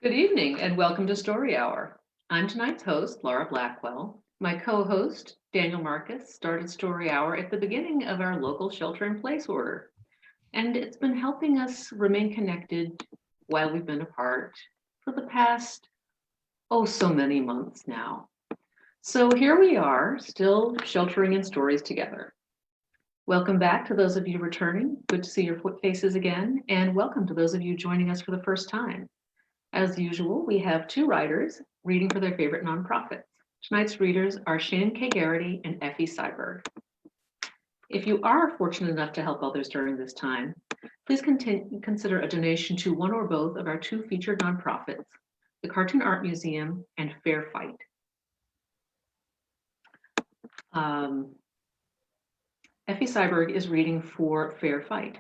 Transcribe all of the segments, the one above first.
Good evening and welcome to Story Hour. I'm tonight's host, Laura Blackwell. My co-host, Daniel Marcus, started Story Hour at the beginning of our local shelter-in-place order. And it's been helping us remain connected while we've been apart for the past, so many months now. So here we are, still sheltering in stories together. Welcome back to those of you returning. Good to see your faces again. And welcome to those of you joining us for the first time. As usual, we have two writers reading for their favorite nonprofits. Tonight's readers are Shaenon K. Garrity and Effie Seiberg. If you are fortunate enough to help others during this time, please consider a donation to one or both of our two featured nonprofits, the Cartoon Art Museum and Fair Fight. Effie Seiberg is reading for Fair Fight.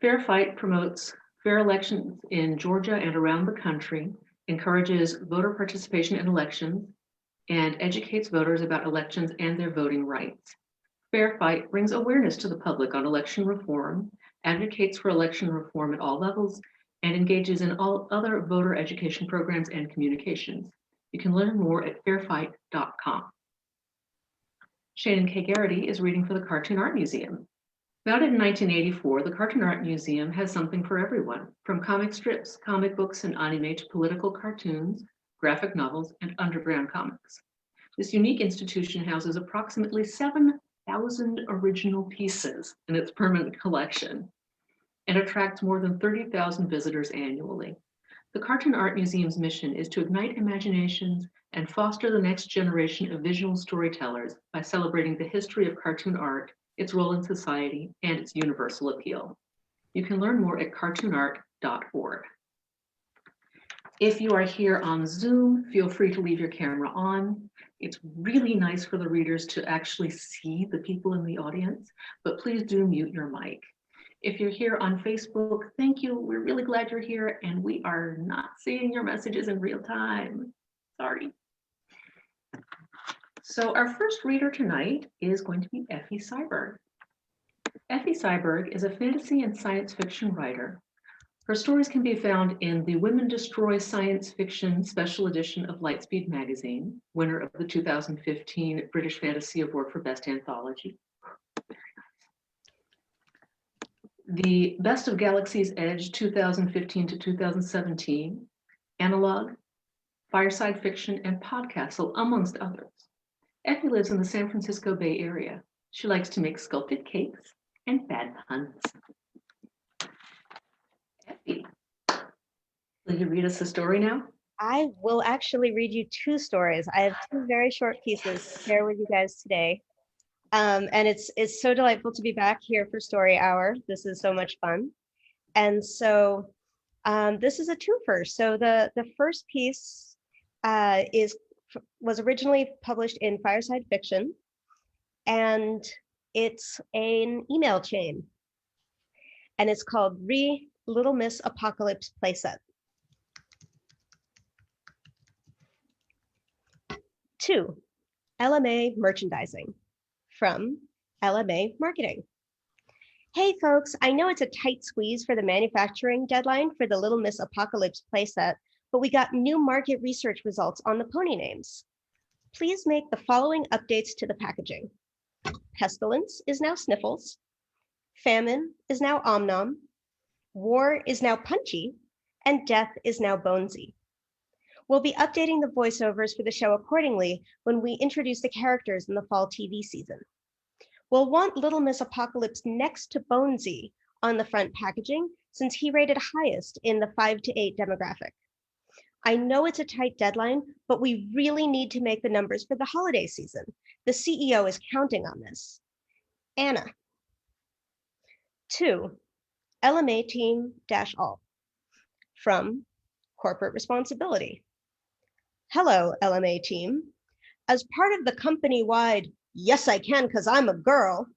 Fair Fight promotes fair elections in Georgia and around the country, encourages voter participation in elections, and educates voters about elections and their voting rights. Fair Fight brings awareness to the public on election reform, advocates for election reform at all levels, and engages in all other voter education programs and communications. You can learn more at fairfight.com. Shaenon K. Garrity is reading for the Cartoon Art Museum. Founded in 1984, the Cartoon Art Museum has something for everyone, from comic strips, comic books, and anime to political cartoons, graphic novels, and underground comics. This unique institution houses approximately 7,000 original pieces in its permanent collection and attracts more than 30,000 visitors annually. The Cartoon Art Museum's mission is to ignite imaginations and foster the next generation of visual storytellers by celebrating the history of cartoon art, its role in society, and its universal appeal. You can learn more at cartoonart.org. If you are here on Zoom, feel free to leave your camera on. It's really nice for the readers to actually see the people in the audience, but please do mute your mic. If you're here on Facebook, thank you. We're really glad you're here, and we are not seeing your messages in real time. Sorry. So our first reader tonight is going to be Effie Seiberg. Effie Seiberg is a fantasy and science fiction writer. Her stories can be found in the Women Destroy Science Fiction Special Edition of Lightspeed magazine, winner of the 2015 British Fantasy Award for Best Anthology. The Best of Galaxy's Edge 2015 to 2017, Analog, Fireside Fiction, and Podcastle, amongst others. Effie lives in the San Francisco Bay Area. She likes to make sculpted cakes and bad puns. Effie, will you read us a story now? I will actually read you two stories. I have two very short pieces to share with you guys today. And it's so delightful to be back here for Story Hour. This is so much fun. And so this is a twofer. So the first piece was originally published in Fireside Fiction, and it's an email chain. And it's called Little Miss Apocalypse Playset. 2, LMA Merchandising, from LMA Marketing. Hey folks, I know it's a tight squeeze for the manufacturing deadline for the Little Miss Apocalypse playset, but we got new market research results on the pony names. Please make the following updates to the packaging. Pestilence is now Sniffles. Famine is now Omnom. War is now Punchy. And Death is now Bonesy. We'll be updating the voiceovers for the show accordingly when we introduce the characters in the fall TV season. We'll want Little Miss Apocalypse next to Bonesy on the front packaging since he rated highest in the 5 to 8 demographic. I know it's a tight deadline, but we really need to make the numbers for the holiday season. The CEO is counting on this. Anna. 2, LMA Team-All, from Corporate Responsibility. Hello, LMA team. As part of the company-wide Yes I Can 'Cause I'm a Girl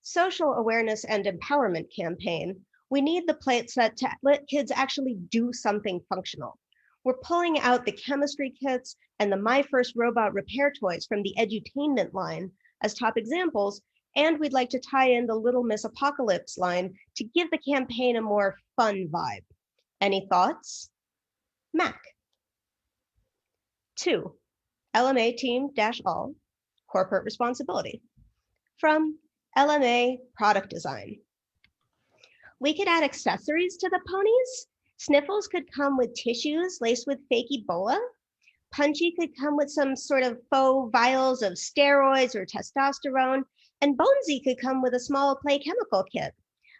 social awareness and empowerment campaign, we need the playset to let kids actually do something functional. We're pulling out the chemistry kits and the My First Robot repair toys from the edutainment line as top examples, and we'd like to tie in the Little Miss Apocalypse line to give the campaign a more fun vibe. Any thoughts? Mac. 2. LMA team-all, corporate responsibility. From LMA product design. We could add accessories to the ponies. Sniffles could come with tissues laced with fake Ebola. Punchy could come with some sort of faux vials of steroids or testosterone. And Bonesy could come with a small play chemical kit.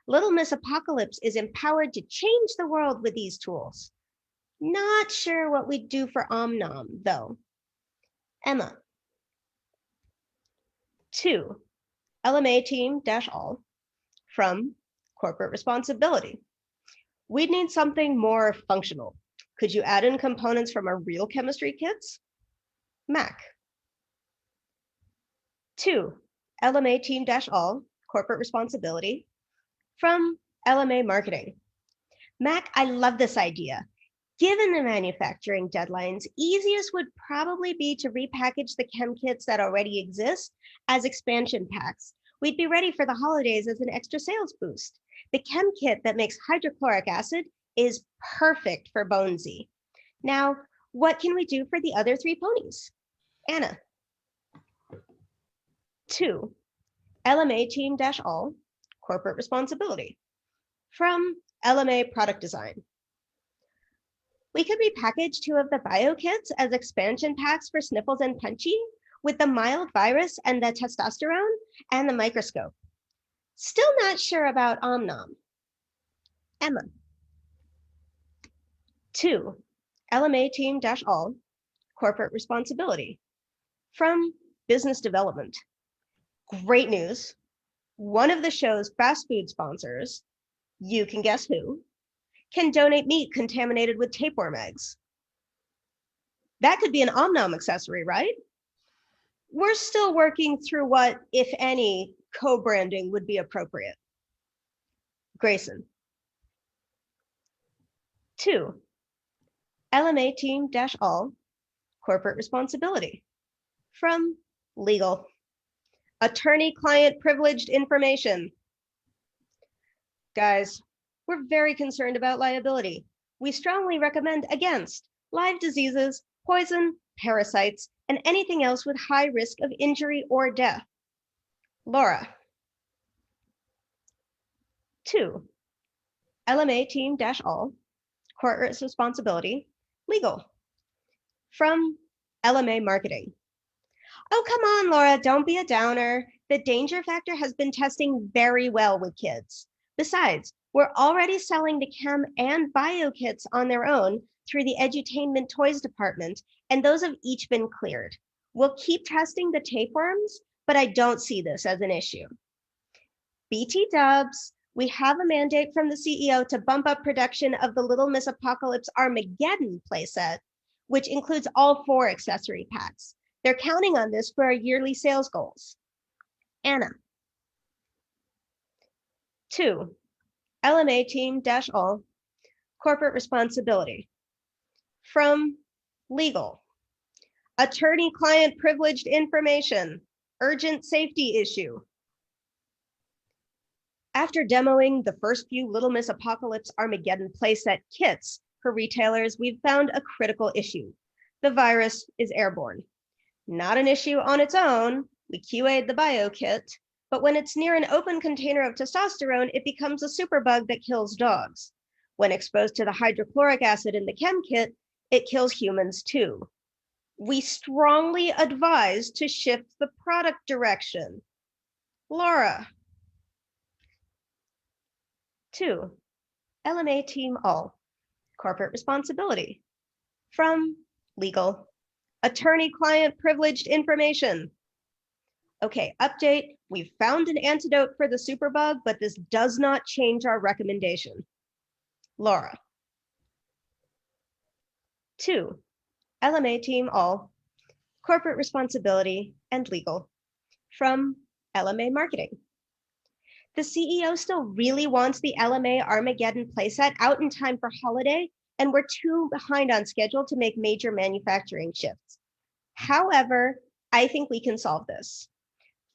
Little Miss Apocalypse is empowered to change the world with these tools. Not sure what we'd do for Omnom, though. Emma. 2. LMA team-all, from corporate responsibility. We'd need something more functional. Could you add in components from our real chemistry kits? Mac. 2. LMA team-all, corporate responsibility, from LMA marketing. Mac, I love this idea. Given the manufacturing deadlines, easiest would probably be to repackage the chem kits that already exist as expansion packs. We'd be ready for the holidays as an extra sales boost. The chem kit that makes hydrochloric acid is perfect for Bonesy. Now, what can we do for the other 3 ponies? Anna. 2. LMA team-all, corporate responsibility, from LMA product design. We could repackage 2 of the bio kits as expansion packs for Sniffles and Punchy with the mild virus and the testosterone and the microscope. Still not sure about Omnom. Emma. 2. LMA team-all, corporate responsibility, from business development. Great news. One of the show's fast food sponsors, you can guess who, can donate meat contaminated with tapeworm eggs. That could be an Omnom accessory, right? We're still working through what, if any, co-branding would be appropriate. Grayson. 2. LMA team-all, corporate responsibility, from legal. Attorney-client privileged information. Guys, we're very concerned about liability. We strongly recommend against live diseases, poison, parasites, and anything else with high risk of injury or death. Laura. 2. LMA team-all, corporate responsibility, legal, from LMA marketing. Oh, come on, Laura, don't be a downer. The danger factor has been testing very well with kids. Besides, we're already selling the chem and bio kits on their own through the edutainment toys department, and those have each been cleared. We'll keep testing the tapeworms, but I don't see this as an issue. BT dubs, we have a mandate from the CEO to bump up production of the Little Miss Apocalypse Armageddon playset, which includes all 4 accessory packs. They're counting on this for our yearly sales goals. Anna. 2. LMA team-all, corporate responsibility, from legal. Attorney-client privileged information, urgent safety issue. After demoing the first few Little Miss Apocalypse Armageddon playset kits for retailers, we've found a critical issue. The virus is airborne. Not an issue on its own. We QA'd the bio kit, but when it's near an open container of testosterone, it becomes a superbug that kills dogs. When exposed to the hydrochloric acid in the chem kit, it kills humans too. We strongly advise to shift the product direction. Laura. 2. LMA team-all, corporate responsibility, from legal. Attorney-client privileged information. Okay, update. We've found an antidote for the superbug, but this does not change our recommendation. Laura. 2. LMA team-all, corporate responsibility and legal, from LMA marketing. The CEO still really wants the LMA Armageddon playset out in time for holiday, and we're too behind on schedule to make major manufacturing shifts. However, I think we can solve this.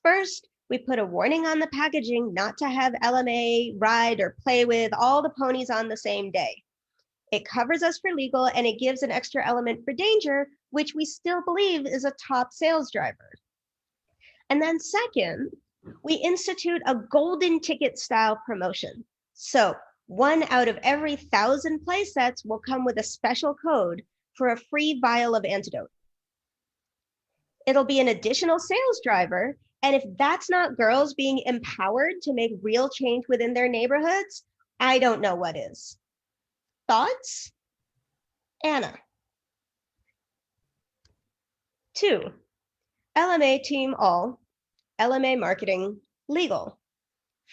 First, we put a warning on the packaging not to have LMA ride or play with all the ponies on the same day. It covers us for legal, and it gives an extra element for danger, which we still believe is a top sales driver. And then second, we institute a golden ticket style promotion. So 1 out of every 1,000 play sets will come with a special code for a free vial of antidote. It'll be an additional sales driver, and if that's not girls being empowered to make real change within their neighborhoods, I don't know what is. Thoughts? Anna. 2, LMA Team All, LMA Marketing, Legal,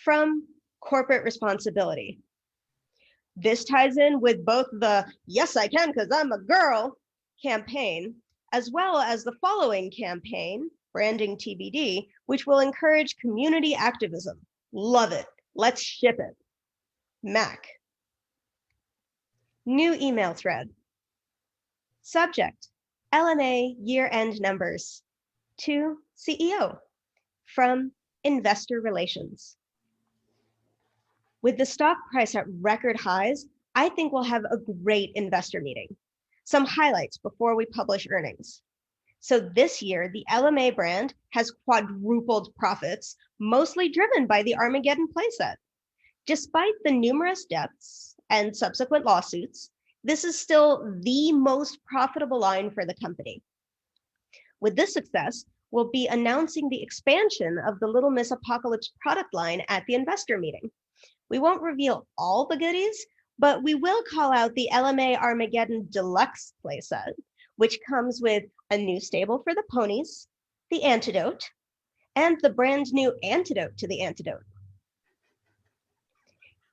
from Corporate Responsibility. This ties in with both the Yes I Can Because I'm a Girl campaign, as well as the following campaign, Branding TBD, which will encourage community activism. Love it. Let's ship it. Mac. New email thread. Subject, LMA year-end numbers. To CEO, from Investor Relations. With the stock price at record highs, I think we'll have a great investor meeting. Some highlights before we publish earnings. So this year, the LMA brand has quadrupled profits, mostly driven by the Armageddon playset. Despite the numerous deaths and subsequent lawsuits, this is still the most profitable line for the company. With this success, we'll be announcing the expansion of the Little Miss Apocalypse product line at the investor meeting. We won't reveal all the goodies, but we will call out the LMA Armageddon Deluxe playset, which comes with a new stable for the ponies, the antidote, and the brand new antidote to the antidote.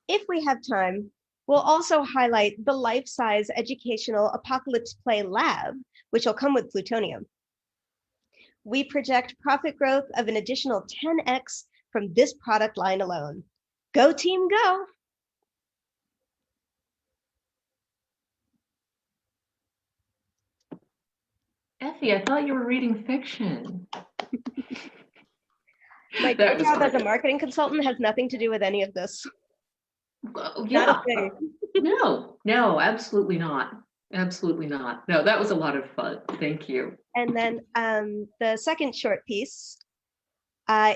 If we have time, we'll also highlight the life-size educational Apocalypse Play Lab, which will come with plutonium. We project profit growth of an additional 10x from this product line alone. Go team, go! Effie, I thought you were reading fiction. My job as a marketing consultant has nothing to do with any of this. Well, yeah. Not a thing. No, absolutely not. Absolutely not. No, that was a lot of fun. Thank you. And then the second short piece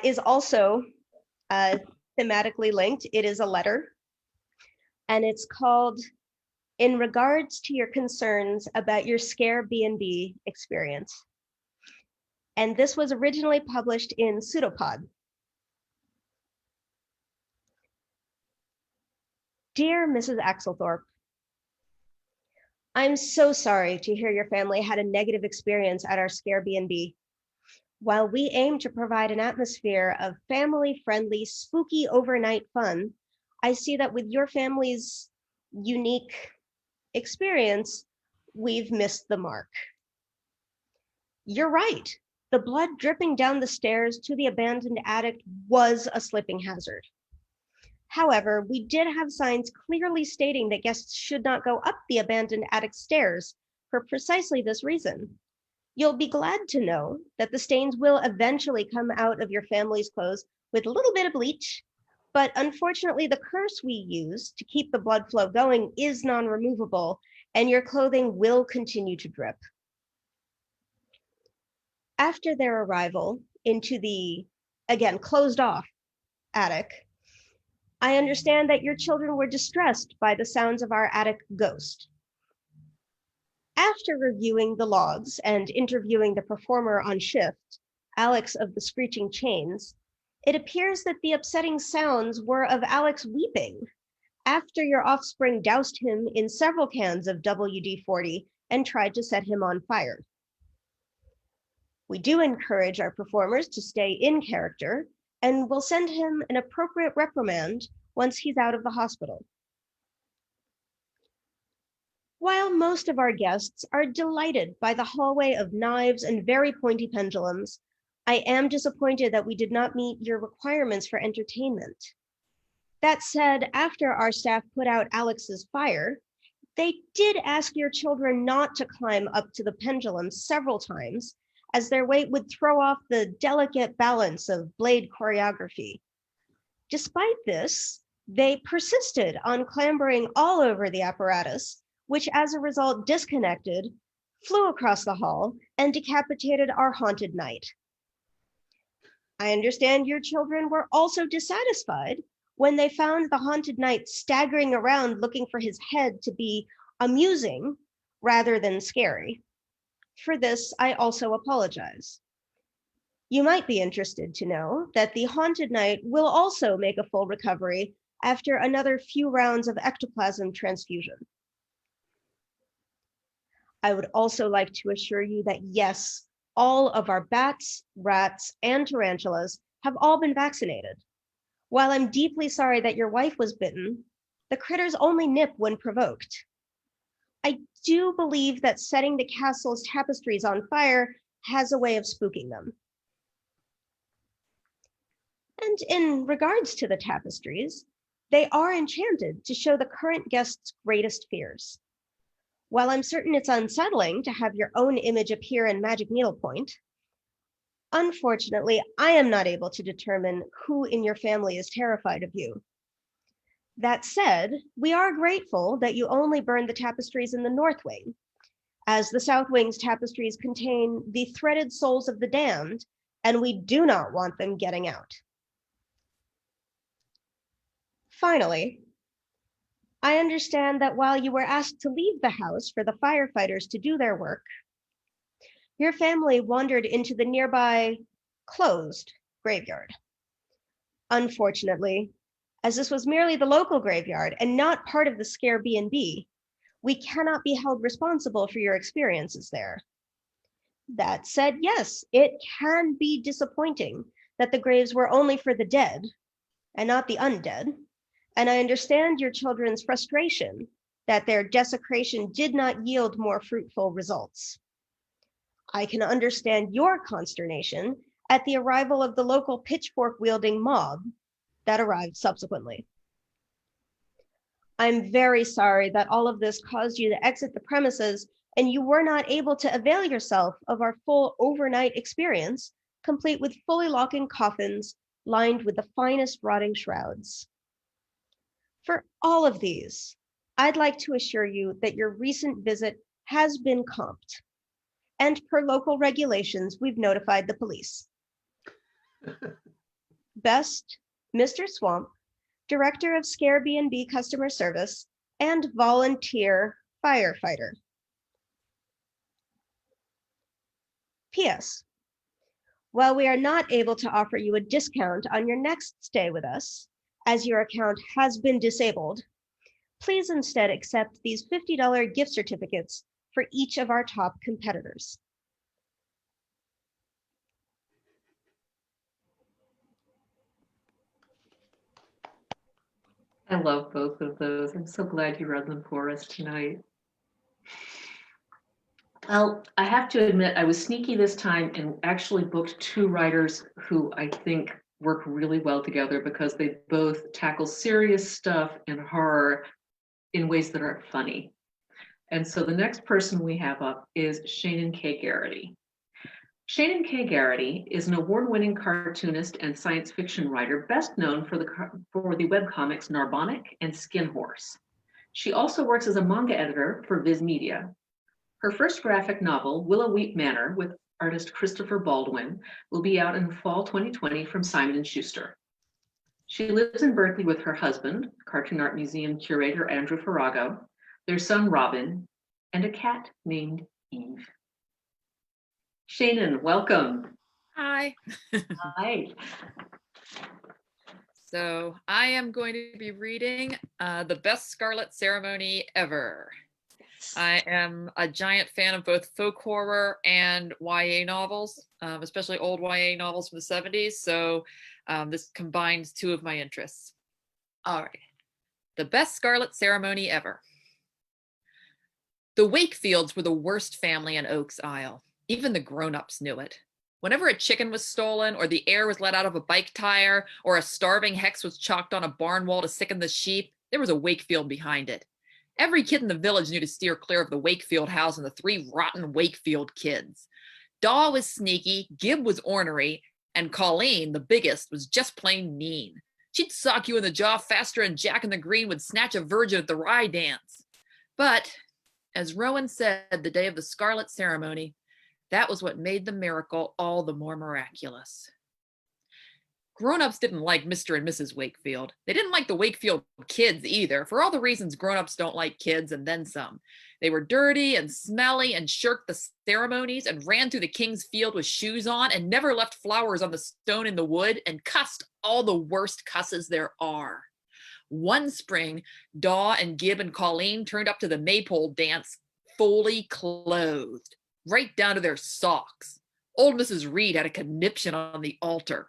is also thematically linked. It is a letter, and it's called In Regards to Your Concerns About Your ScareBnB Experience. And this was originally published in Pseudopod. Dear Mrs. Axelthorpe, I'm so sorry to hear your family had a negative experience at our ScareBnB. While we aim to provide an atmosphere of family-friendly, spooky overnight fun, I see that with your family's unique experience, we've missed the mark. You're right. The blood dripping down the stairs to the abandoned attic was a slipping hazard. However, we did have signs clearly stating that guests should not go up the abandoned attic stairs for precisely this reason. You'll be glad to know that the stains will eventually come out of your family's clothes with a little bit of bleach, but unfortunately the curse we use to keep the blood flow going is non-removable, and your clothing will continue to drip. After their arrival into the, again, closed off attic, I understand that your children were distressed by the sounds of our attic ghost. After reviewing the logs and interviewing the performer on shift, Alex of the Screeching Chains, it appears that the upsetting sounds were of Alex weeping after your offspring doused him in several cans of WD-40 and tried to set him on fire. We do encourage our performers to stay in character, and we'll send him an appropriate reprimand once he's out of the hospital. While most of our guests are delighted by the hallway of knives and very pointy pendulums, I am disappointed that we did not meet your requirements for entertainment. That said, after our staff put out Alex's fire, they did ask your children not to climb up to the pendulum several times, as their weight would throw off the delicate balance of blade choreography. Despite this, they persisted on clambering all over the apparatus, which as a result disconnected, flew across the hall, and decapitated our haunted knight. I understand your children were also dissatisfied when they found the haunted knight staggering around looking for his head to be amusing rather than scary. For this, I also apologize. You might be interested to know that the haunted knight will also make a full recovery after another few rounds of ectoplasm transfusion. I would also like to assure you that yes, all of our bats, rats, and tarantulas have all been vaccinated. While I'm deeply sorry that your wife was bitten, the critters only nip when provoked. I do believe that setting the castle's tapestries on fire has a way of spooking them. And in regards to the tapestries, they are enchanted to show the current guest's greatest fears. While I'm certain it's unsettling to have your own image appear in magic needlepoint, unfortunately, I am not able to determine who in your family is terrified of you. That said, we are grateful that you only burned the tapestries in the North Wing, as the South Wing's tapestries contain the threaded souls of the damned, and we do not want them getting out. Finally, I understand that while you were asked to leave the house for the firefighters to do their work, your family wandered into the nearby closed graveyard. Unfortunately, as this was merely the local graveyard and not part of the ScareBnB, we cannot be held responsible for your experiences there. That said, yes, it can be disappointing that the graves were only for the dead and not the undead, and I understand your children's frustration that their desecration did not yield more fruitful results. I can understand your consternation at the arrival of the local pitchfork-wielding mob that arrived subsequently. I'm very sorry that all of this caused you to exit the premises and you were not able to avail yourself of our full overnight experience, complete with fully locking coffins lined with the finest rotting shrouds. For all of these, I'd like to assure you that your recent visit has been comped, and per local regulations, we've notified the police. Best, Mr. Swamp, Director of ScareBnB Customer Service, and volunteer firefighter. P.S. While we are not able to offer you a discount on your next stay with us, as your account has been disabled, please instead accept these $50 gift certificates for each of our top competitors. I love both of those. I'm so glad you read them for us tonight. Well, I have to admit, I was sneaky this time and actually booked two writers who I think work really well together because they both tackle serious stuff and horror in ways that are funny. And so the next person we have up is Shaenon K. Garrity. Shaenon K. Garrity is an award-winning cartoonist and science fiction writer, best known for the webcomics Narbonic and Skin Horse. She also works as a manga editor for Viz Media. Her first graphic novel, Willowweep Manor, with artist Christopher Baldwin, will be out in fall 2020 from Simon & Schuster. She lives in Berkeley with her husband, Cartoon Art Museum curator Andrew Farago, their son Robin, and a cat named Eve. Shaenon, welcome. Hi. Hi. So I am going to be reading The Best Scarlet Ceremony Ever. I am a giant fan of both folk horror and YA novels, especially old YA novels from the 70s. So this combines two of my interests. All right. The Best Scarlet Ceremony Ever. The Wakefields were the worst family in Oaks Isle. Even the grown-ups knew it. Whenever a chicken was stolen, or the air was let out of a bike tire, or a starving hex was chalked on a barn wall to sicken the sheep, there was a Wakefield behind it. Every kid in the village knew to steer clear of the Wakefield house and the three rotten Wakefield kids. Daw was sneaky, Gib was ornery, and Colleen, the biggest, was just plain mean. She'd sock you in the jaw faster than Jack in the Green would snatch a virgin at the rye dance. But As Rowan said the day of the Scarlet ceremony, that was what made the miracle all the more miraculous. Grown-ups didn't like Mr. and Mrs. Wakefield. They didn't like the Wakefield kids either, for all the reasons grown-ups don't like kids and then some. They were dirty and smelly and shirked the ceremonies and ran through the king's field with shoes on and never left flowers on the stone in the wood and cussed all the worst cusses there are. One spring, Daw and Gib and Colleen turned up to the maypole dance fully clothed, right down to their socks. Old Mrs. Reed had a conniption on the altar.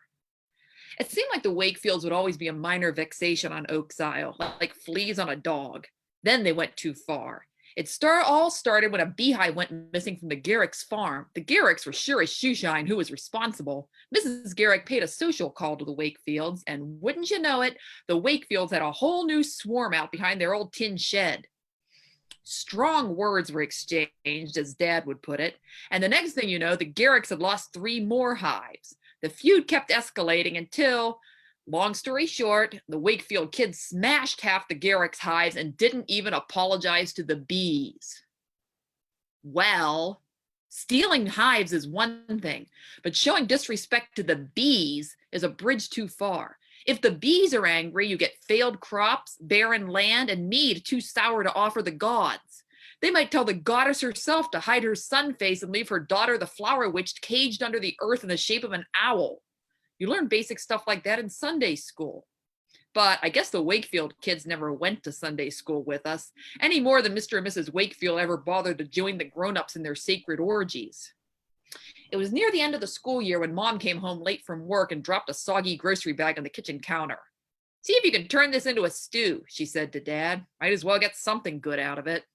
It seemed like the Wakefields would always be a minor vexation on Oaks Isle, like fleas on a dog. Then they went too far. It all started when a beehive went missing from the Garricks' farm. The Garricks were sure as shoeshine who was responsible. Mrs. Garrick paid a social call to the Wakefields, and wouldn't you know it, the Wakefields had a whole new swarm out behind their old tin shed. Strong words were exchanged, as Dad would put it, and the next thing you know, the Garricks had lost 3 more hives. The feud kept escalating until, long story short, the Wakefield kids smashed half the Garrick's hives and didn't even apologize to the bees. Well, stealing hives is one thing, but showing disrespect to the bees is a bridge too far. If the bees are angry, you get failed crops, barren land, and mead too sour to offer the gods. They might tell the goddess herself to hide her sun face and leave her daughter, the flower witch, caged under the earth in the shape of an owl. You learn basic stuff like that in Sunday school. But I guess the Wakefield kids never went to Sunday school with us, any more than Mr. and Mrs. Wakefield ever bothered to join the grown-ups in their sacred orgies. It was near the end of the school year when Mom came home late from work and dropped a soggy grocery bag on the kitchen counter. "See if you can turn this into a stew," she said to Dad. "Might as well get something good out of it."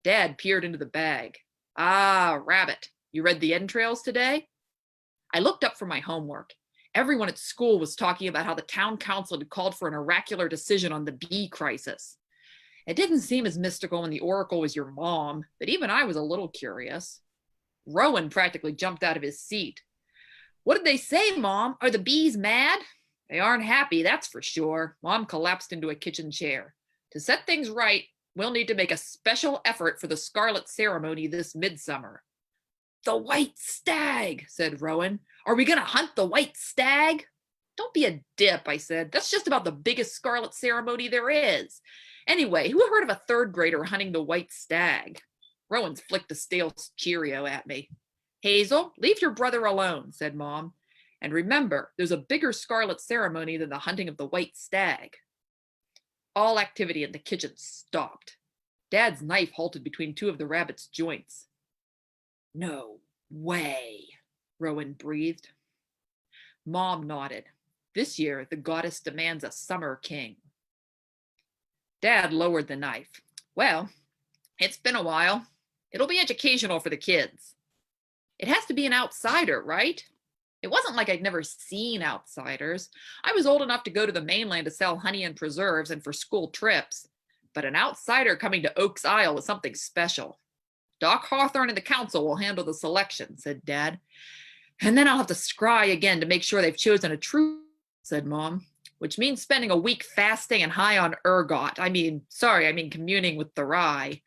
Dad peered into the bag. "Ah, rabbit. You read the entrails today?" I looked up from my homework. Everyone at school was talking about how the town council had called for an oracular decision on the bee crisis. It didn't seem as mystical when the oracle was your mom, but even I was a little curious. Rowan practically jumped out of his seat. "What did they say, Mom? Are the bees mad?" "They aren't happy, that's for sure." Mom collapsed into a kitchen chair. "To set things right, we'll need to make a special effort for the Scarlet ceremony this midsummer." "The white stag," said Rowan. "Are we going to hunt the white stag?" "Don't be a dip," I said. "That's just about the biggest Scarlet ceremony there is. Anyway, who heard of a 3rd grader hunting the white stag?" Rowan flicked a stale Cheerio at me. "Hazel, leave your brother alone," said Mom. "And remember, there's a bigger Scarlet ceremony than the hunting of the white stag." All activity in the kitchen stopped. Dad's knife halted between 2 of the rabbit's joints. "No way," Rowan breathed. Mom nodded. "This year, the goddess demands a summer king." Dad lowered the knife. "Well, it's been a while. It'll be educational for the kids." "It has to be an outsider, right?" It wasn't like I'd never seen outsiders. I was old enough to go to the mainland to sell honey and preserves and for school trips. But an outsider coming to Oaks Isle was something special. "Doc Hawthorne and the council will handle the selection," said Dad. "And then I'll have to scry again to make sure they've chosen a true," said Mom, "which means spending a week fasting and high on ergot. I mean communing with the rye."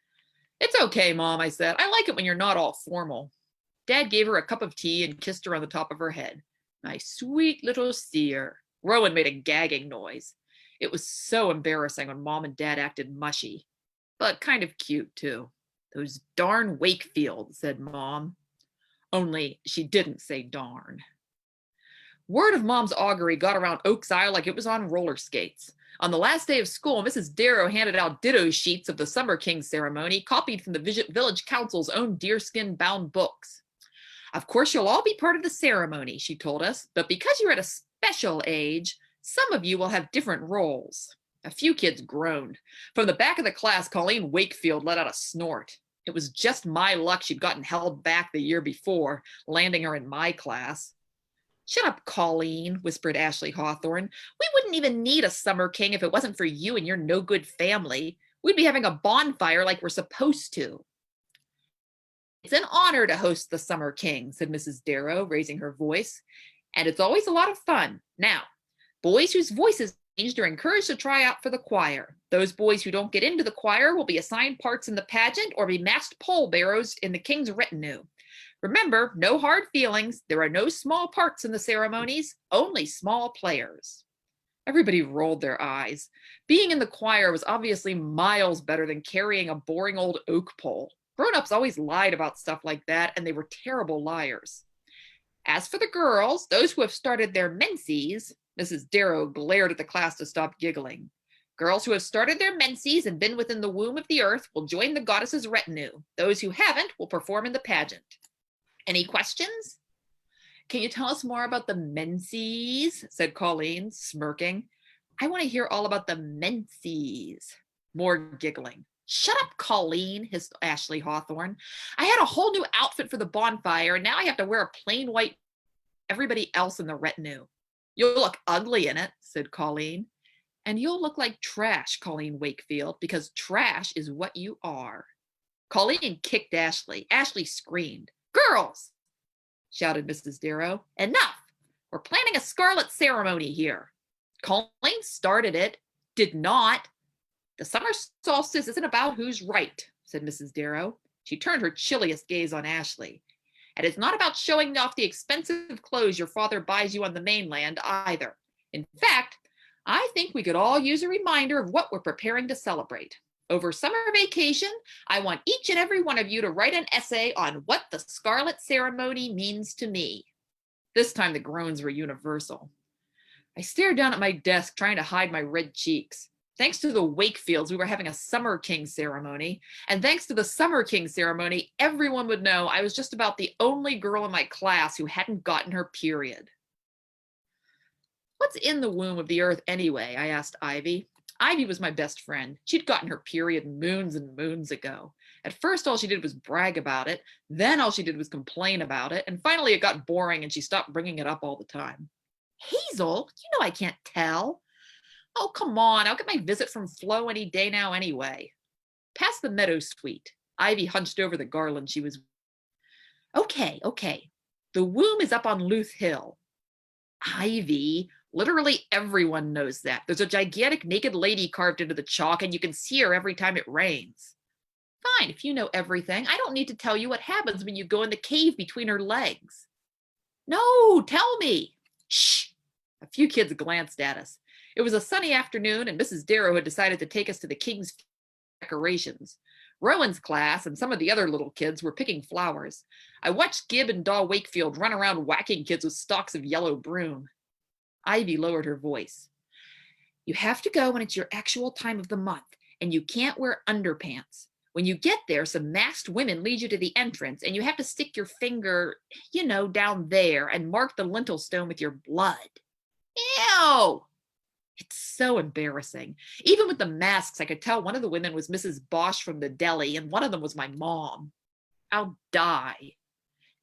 "It's okay, Mom," I said. "I like it when you're not all formal." Dad gave her a cup of tea and kissed her on the top of her head. "My sweet little seer." Rowan made a gagging noise. It was so embarrassing when Mom and Dad acted mushy, but kind of cute too. "Those darn Wakefields," said Mom. Only she didn't say darn. Word of Mom's augury got around Oaks Isle like it was on roller skates. On the last day of school, Mrs. Darrow handed out ditto sheets of the Summer King ceremony, copied from the village council's own deerskin-bound books. "Of course, you'll all be part of the ceremony," she told us, "but because you're at a special age, some of you will have different roles." A few kids groaned. From the back of the class, Colleen Wakefield let out a snort. It was just my luck she'd gotten held back the year before, landing her in my class. "Shut up, Colleen," whispered Ashley Hawthorne. "We wouldn't even need a Summer King if it wasn't for you and your no-good family. We'd be having a bonfire like we're supposed to." "It's an honor to host the Summer King," said Mrs. Darrow, raising her voice. "And it's always a lot of fun. Now, boys whose voices changed are encouraged to try out for the choir. Those boys who don't get into the choir will be assigned parts in the pageant or be masked pallbearers in the king's retinue. Remember, no hard feelings. There are no small parts in the ceremonies, only small players. Everybody rolled their eyes. Being in the choir was obviously miles better than carrying a boring old oak pole. Grown-ups always lied about stuff like that, and they were terrible liars. As for the girls, those who have started their menses, Mrs. Darrow glared at the class to stop giggling. Girls who have started their menses and been within the womb of the earth will join the goddess's retinue. Those who haven't will perform in the pageant. Any questions? Can you tell us more about the menses? Said Colleen, smirking. I want to hear all about the menses. More giggling. Shut up, Colleen, hissed Ashley Hawthorne. I had a whole new outfit for the bonfire, and now I have to wear a plain white everybody else in the retinue. You'll look ugly in it, said Colleen. And you'll look like trash, Colleen Wakefield, because trash is what you are. Colleen kicked Ashley. Ashley screamed. Girls, shouted Mrs. Darrow. Enough! We're planning a Scarlet ceremony here. Colleen started it. Did not. The summer solstice isn't about who's right, said Mrs. Darrow. She turned her chilliest gaze on Ashley. And it's not about showing off the expensive clothes your father buys you on the mainland either. In fact, I think we could all use a reminder of what we're preparing to celebrate. Over summer vacation, I want each and every one of you to write an essay on what the Scarlet ceremony means to me. This time the groans were universal. I stared down at my desk, trying to hide my red cheeks. Thanks to the Wakefields, we were having a Summer King ceremony. And thanks to the Summer King ceremony, everyone would know I was just about the only girl in my class who hadn't gotten her period. What's in the womb of the earth anyway? I asked Ivy. Ivy was my best friend. She'd gotten her period moons and moons ago. At first, all she did was brag about it. Then all she did was complain about it. And finally, it got boring and she stopped bringing it up all the time. Hazel, you know I can't tell. Oh, come on. I'll get my visit from Flo any day now anyway. Past the meadow suite. Ivy hunched over the garland she was. Okay. The womb is up on Luth Hill. Ivy, literally everyone knows that. There's a gigantic naked lady carved into the chalk and you can see her every time it rains. Fine, if you know everything. I don't need to tell you what happens when you go in the cave between her legs. No, tell me. Shh. A few kids glanced at us. It was a sunny afternoon and Mrs. Darrow had decided to take us to the king's decorations. Rowan's class and some of the other little kids were picking flowers. I watched Gib and Daw Wakefield run around whacking kids with stalks of yellow broom. Ivy lowered her voice. You have to go when it's your actual time of the month, and you can't wear underpants. When you get there, some masked women lead you to the entrance, and you have to stick your finger, down there and mark the lintel stone with your blood. Ew! It's so embarrassing. Even with the masks, I could tell one of the women was Mrs. Bosch from the deli, and one of them was my mom. I'll die.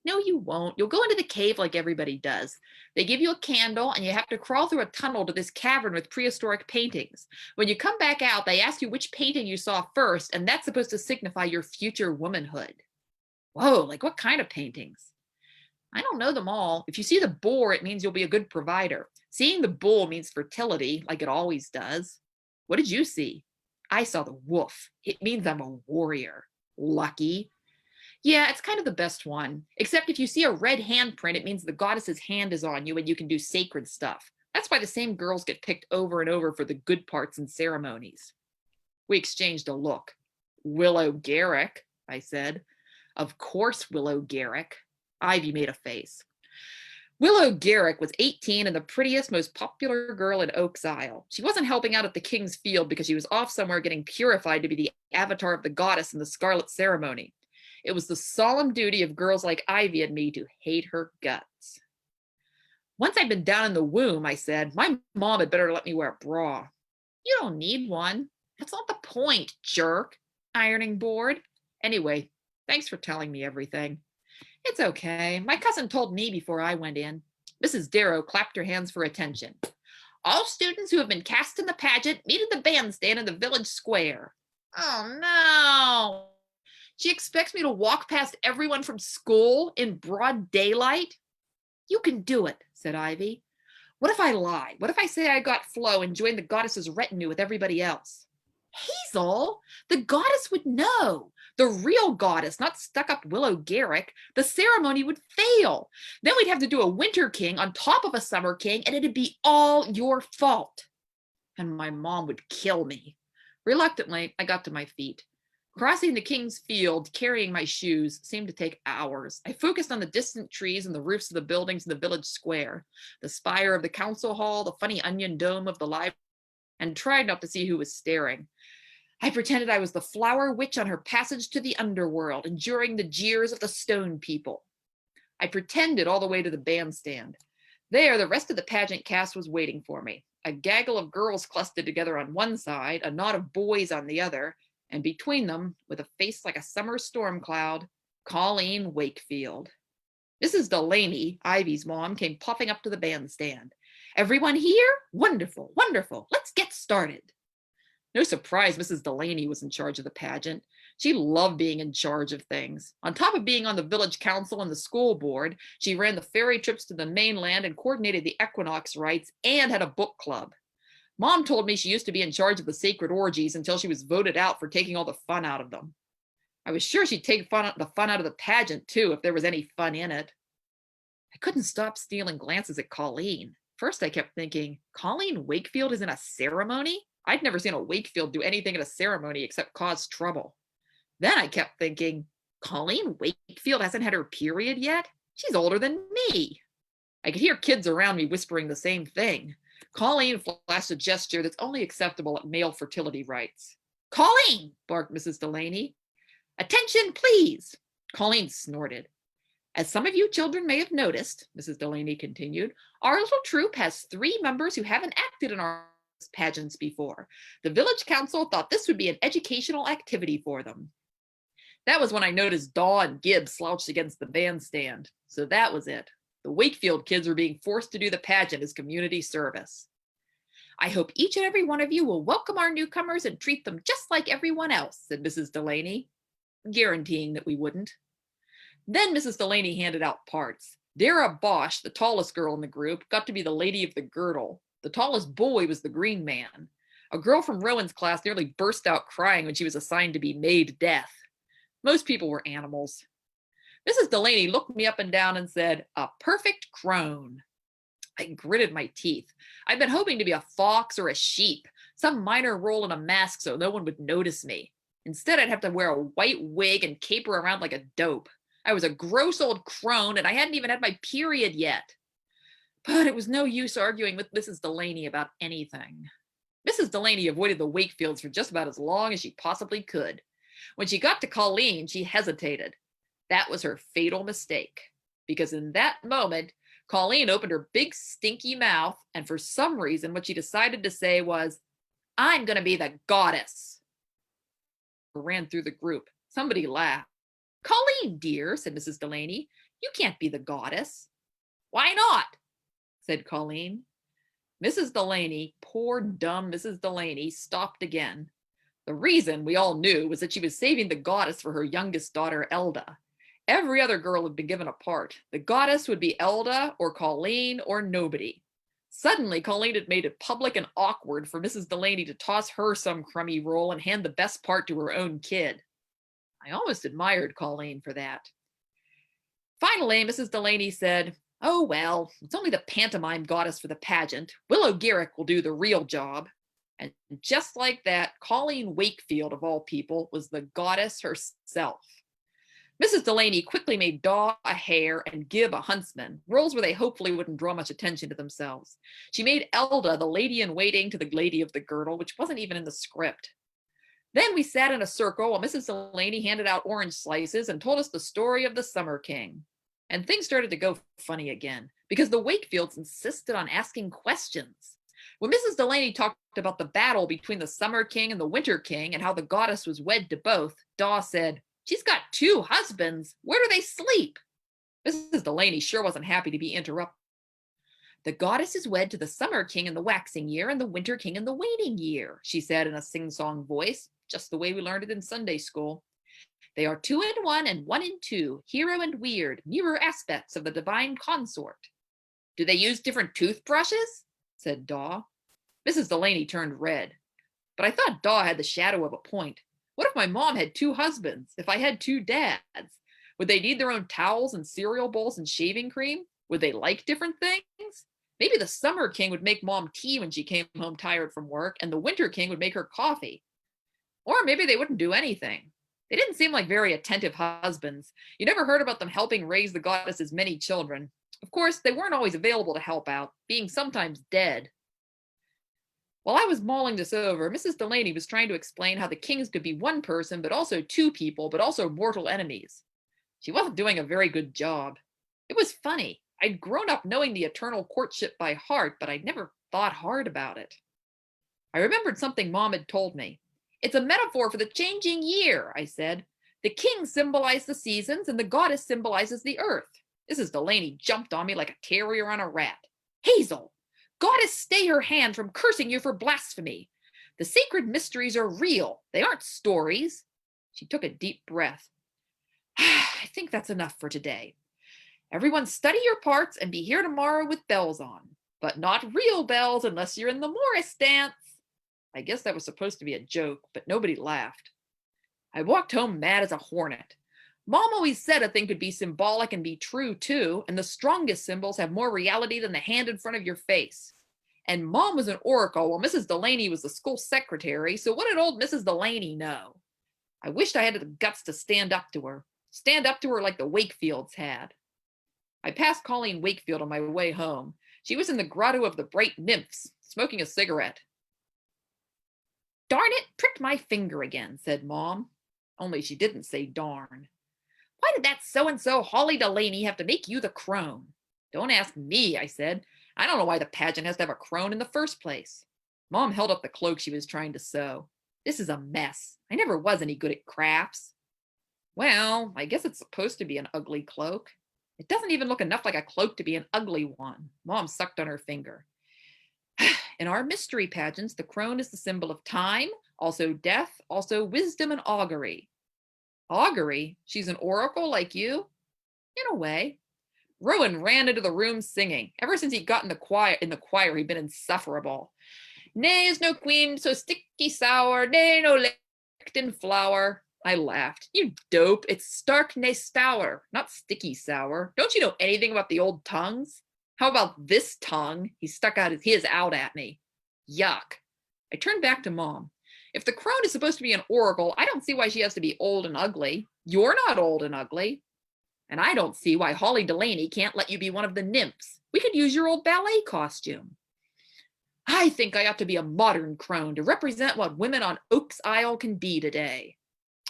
No, you won't. You'll go into the cave like everybody does. They give you a candle, and you have to crawl through a tunnel to this cavern with prehistoric paintings. When you come back out, they ask you which painting you saw first, and that's supposed to signify your future womanhood. Whoa, like what kind of paintings? I don't know them all. If you see the boar, it means you'll be a good provider. Seeing the bull means fertility, like it always does. What did you see? I saw the wolf. It means I'm a warrior. Lucky. Yeah, it's kind of the best one. Except if you see a red handprint, it means the goddess's hand is on you and you can do sacred stuff. That's why the same girls get picked over and over for the good parts in ceremonies. We exchanged a look. Willow Garrick, I said. Of course, Willow Garrick. Ivy made a face. Willow Garrick was 18 and the prettiest, most popular girl in Oaks Isle. She wasn't helping out at the King's Field because she was off somewhere getting purified to be the avatar of the goddess in the Scarlet ceremony. It was the solemn duty of girls like Ivy and me to hate her guts. Once I'd been down in the womb, I said, my mom had better let me wear a bra. You don't need one. That's not the point, jerk. Ironing board. Anyway, thanks for telling me everything. It's okay. My cousin told me before I went in. Mrs. Darrow clapped her hands for attention. All students who have been cast in the pageant meet at the bandstand in the village square. Oh, no. She expects me to walk past everyone from school in broad daylight? You can do it, said Ivy. What if I lie? What if I say I got Flo and joined the goddess's retinue with everybody else? Hazel, the goddess would know. The real goddess, not stuck-up Willow Garrick. The ceremony would fail. Then we'd have to do a winter king on top of a summer king, and it'd be all your fault. And my mom would kill me. Reluctantly, I got to my feet. Crossing the King's Field, carrying my shoes, seemed to take hours. I focused on the distant trees and the roofs of the buildings in the village square, the spire of the council hall, the funny onion dome of the library, and tried not to see who was staring. I pretended I was the flower witch on her passage to the underworld, enduring the jeers of the stone people. I pretended all the way to the bandstand. There, the rest of the pageant cast was waiting for me. A gaggle of girls clustered together on one side, a knot of boys on the other, and between them, with a face like a summer storm cloud, Colleen Wakefield. Mrs. Delaney, Ivy's mom, came puffing up to the bandstand. Everyone here? Wonderful, wonderful. Let's get started. No surprise Mrs. Delaney was in charge of the pageant. She loved being in charge of things. On top of being on the village council and the school board, she ran the ferry trips to the mainland and coordinated the equinox rites and had a book club. Mom told me she used to be in charge of the sacred orgies until she was voted out for taking all the fun out of them. I was sure she'd take the fun out of the pageant too, if there was any fun in it. I couldn't stop stealing glances at Colleen. First, I kept thinking, Colleen Wakefield is in a ceremony? I'd never seen a Wakefield do anything at a ceremony except cause trouble. Then I kept thinking, Colleen Wakefield hasn't had her period yet? She's older than me. I could hear kids around me whispering the same thing. Colleen flashed a gesture that's only acceptable at male fertility rites. Colleen, barked Mrs. Delaney. Attention, please. Colleen snorted. As some of you children may have noticed, Mrs. Delaney continued, our little troupe has 3 members who haven't acted in our pageants before. The village council thought this would be an educational activity for them. That was when I noticed Daw and Gibbs slouched against the bandstand. So that was it. The Wakefield kids were being forced to do the pageant as community service. I hope each and every one of you will welcome our newcomers and treat them just like everyone else, said Mrs. Delaney, guaranteeing that we wouldn't. Then Mrs. Delaney handed out parts. Dara Bosch, the tallest girl in the group, got to be the lady of the girdle. The tallest boy was the green man. A girl from Rowan's class nearly burst out crying when she was assigned to be Maid Death. Most people were animals. Mrs. Delaney looked me up and down and said, a perfect crone. I gritted my teeth. I'd been hoping to be a fox or a sheep, some minor role in a mask so no one would notice me. Instead, I'd have to wear a white wig and caper around like a dope. I was a gross old crone and I hadn't even had my period yet. But it was no use arguing with Mrs. Delaney about anything. Mrs. Delaney avoided the Wakefields for just about as long as she possibly could. When she got to Colleen, she hesitated. That was her fatal mistake, because in that moment, Colleen opened her big stinky mouth, and for some reason, what she decided to say was, I'm going to be the goddess. Ran through the group. Somebody laughed. Colleen, dear, said Mrs. Delaney, you can't be the goddess. Why not? Said Colleen. Mrs. Delaney, poor dumb Mrs. Delaney, stopped again. The reason, we all knew, was that she was saving the goddess for her youngest daughter, Elda. Every other girl had been given a part. The goddess would be Elda or Colleen or nobody. Suddenly, Colleen had made it public and awkward for Mrs. Delaney to toss her some crummy role and hand the best part to her own kid. I almost admired Colleen for that. Finally, Mrs. Delaney said, oh, well, it's only the pantomime goddess for the pageant. Willow Garrick will do the real job. And just like that, Colleen Wakefield, of all people, was the goddess herself. Mrs. Delaney quickly made Daw a hare and Gib a huntsman, roles where they hopefully wouldn't draw much attention to themselves. She made Elda the lady-in-waiting to the lady of the girdle, which wasn't even in the script. Then we sat in a circle while Mrs. Delaney handed out orange slices and told us the story of the Summer King. And things started to go funny again, because the Wakefields insisted on asking questions. When Mrs. Delaney talked about the battle between the Summer King and the Winter King and how the goddess was wed to both, Daw said, she's got 2 husbands. Where do they sleep? Mrs. Delaney sure wasn't happy to be interrupted. The goddess is wed to the Summer King in the waxing year and the Winter King in the waning year, she said in a sing-song voice, just the way we learned it in Sunday school. They are 2 in 1 and 1 in 2, hero and weird, mirror aspects of the divine consort. Do they use different toothbrushes? Said Daw. Mrs. Delaney turned red. But I thought Daw had the shadow of a point. What if my mom had two husbands? If I had two dads? Would they need their own towels and cereal bowls and shaving cream? Would they like different things? Maybe the Summer King would make mom tea when she came home tired from work, and the Winter King would make her coffee. Or maybe they wouldn't do anything. They didn't seem like very attentive husbands. You never heard about them helping raise the goddess's many children. Of course, they weren't always available to help out, being sometimes dead. While I was mulling this over, Mrs. Delaney was trying to explain how the kings could be one person, but also two people, but also mortal enemies. She wasn't doing a very good job. It was funny. I'd grown up knowing the eternal courtship by heart, but I'd never thought hard about it. I remembered something Mom had told me. It's a metaphor for the changing year, I said. The king symbolized the seasons and the goddess symbolizes the earth. Mrs. Delaney jumped on me like a terrier on a rat. Hazel, goddess, stay her hand from cursing you for blasphemy. The sacred mysteries are real. They aren't stories. She took a deep breath. I think that's enough for today. Everyone study your parts and be here tomorrow with bells on, but not real bells unless you're in the Morris dance. I guess that was supposed to be a joke, but nobody laughed. I walked home mad as a hornet. Mom always said a thing could be symbolic and be true too, and the strongest symbols have more reality than the hand in front of your face. And Mom was an oracle while Mrs. Delaney was the school secretary, so what did old Mrs. Delaney know? I wished I had the guts to stand up to her like the Wakefields had. I passed Colleen Wakefield on my way home. She was in the grotto of the bright nymphs, smoking a cigarette. Darn it, pricked my finger again, said Mom. Only she didn't say darn. Why did that so-and-so Holly Delaney have to make you the crone? Don't ask me, I said. I don't know why the pageant has to have a crone in the first place. Mom held up the cloak she was trying to sew. This is a mess. I never was any good at crafts. Well, I guess it's supposed to be an ugly cloak. It doesn't even look enough like a cloak to be an ugly one. Mom sucked on her finger. In our mystery pageants, the crone is the symbol of time, also death, also wisdom and augury. Augury? She's an oracle like you? In a way. Rowan ran into the room singing. Ever since he got in the choir, he'd been insufferable. Nay is no queen so sticky sour, nay no lictin flower. I laughed. You dope, it's stark nay stour, not sticky sour. Don't you know anything about the old tongues? How about this tongue? He stuck out his out at me. Yuck. I turned back to Mom. If the crone is supposed to be an oracle, I don't see why she has to be old and ugly. You're not old and ugly. And I don't see why Holly Delaney can't let you be one of the nymphs. We could use your old ballet costume. I think I ought to be a modern crone to represent what women on Oak's Isle can be today.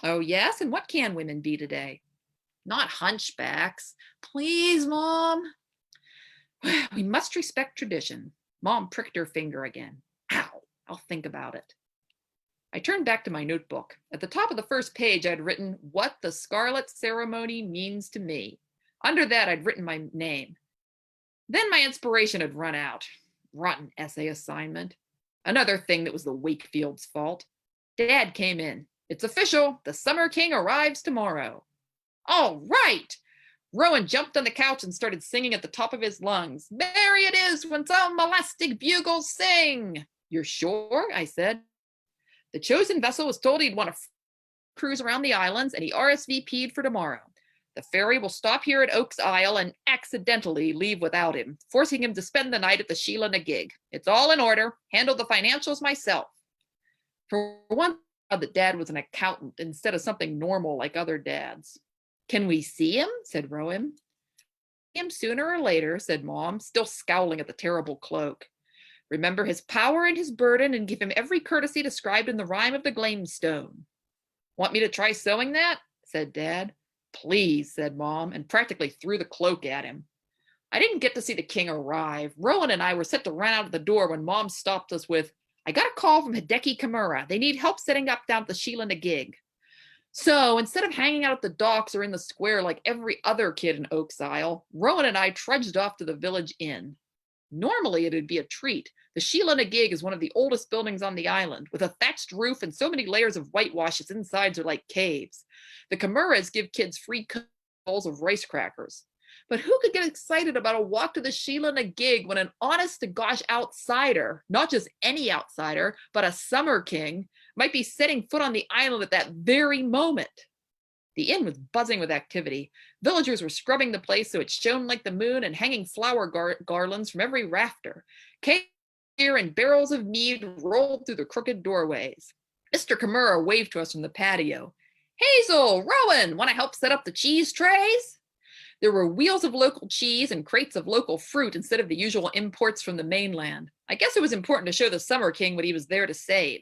Oh, yes? And what can women be today? Not hunchbacks. Please, Mom. We must respect tradition. Mom pricked her finger again. Ow, I'll think about it. I turned back to my notebook. At the top of the first page, I'd written what the Scarlet ceremony means to me. Under that, I'd written my name. Then my inspiration had run out. Rotten essay assignment. Another thing that was the Wakefield's fault. Dad came in. It's official. The Summer King arrives tomorrow. All right. Rowan jumped on the couch and started singing at the top of his lungs. Merry it is when some elastic bugles sing. You're sure? I said. The chosen vessel was told he'd want to cruise around the islands, and he RSVP'd for tomorrow. The ferry will stop here at Oak's Isle and accidentally leave without him, forcing him to spend the night at the Sheila na Gig. It's all in order. Handle the financials myself. For one, that Dad was an accountant instead of something normal like other dads. Can we see him? Said Rowan. See him sooner or later, said Mom, still scowling at the terrible cloak. Remember his power and his burden and give him every courtesy described in the rhyme of the Glamestone. Want me to try sewing that? Said Dad. Please, said Mom, and practically threw the cloak at him. I didn't get to see the king arrive. Rowan and I were set to run out of the door when Mom stopped us with, I got a call from Hideki Kimura. They need help setting up down at the Sheila na Gig. So instead of hanging out at the docks or in the square like every other kid in Oak's Isle, Rowan and I trudged off to the village inn. Normally it'd be a treat. The Sheila na Gig is one of the oldest buildings on the island, with a thatched roof and so many layers of whitewash its insides are like caves. The Kimuras give kids free bowls of rice crackers. But who could get excited about a walk to the Sheila and a gig when an honest-to-gosh outsider, not just any outsider, but a summer king, might be setting foot on the island at that very moment? The inn was buzzing with activity. Villagers were scrubbing the place so it shone like the moon and hanging flower garlands from every rafter. Cake and barrels of mead rolled through the crooked doorways. Mr. Kimura waved to us from the patio. Hazel, Rowan, want to help set up the cheese trays? There were wheels of local cheese and crates of local fruit instead of the usual imports from the mainland. I guess it was important to show the Summer King what he was there to save.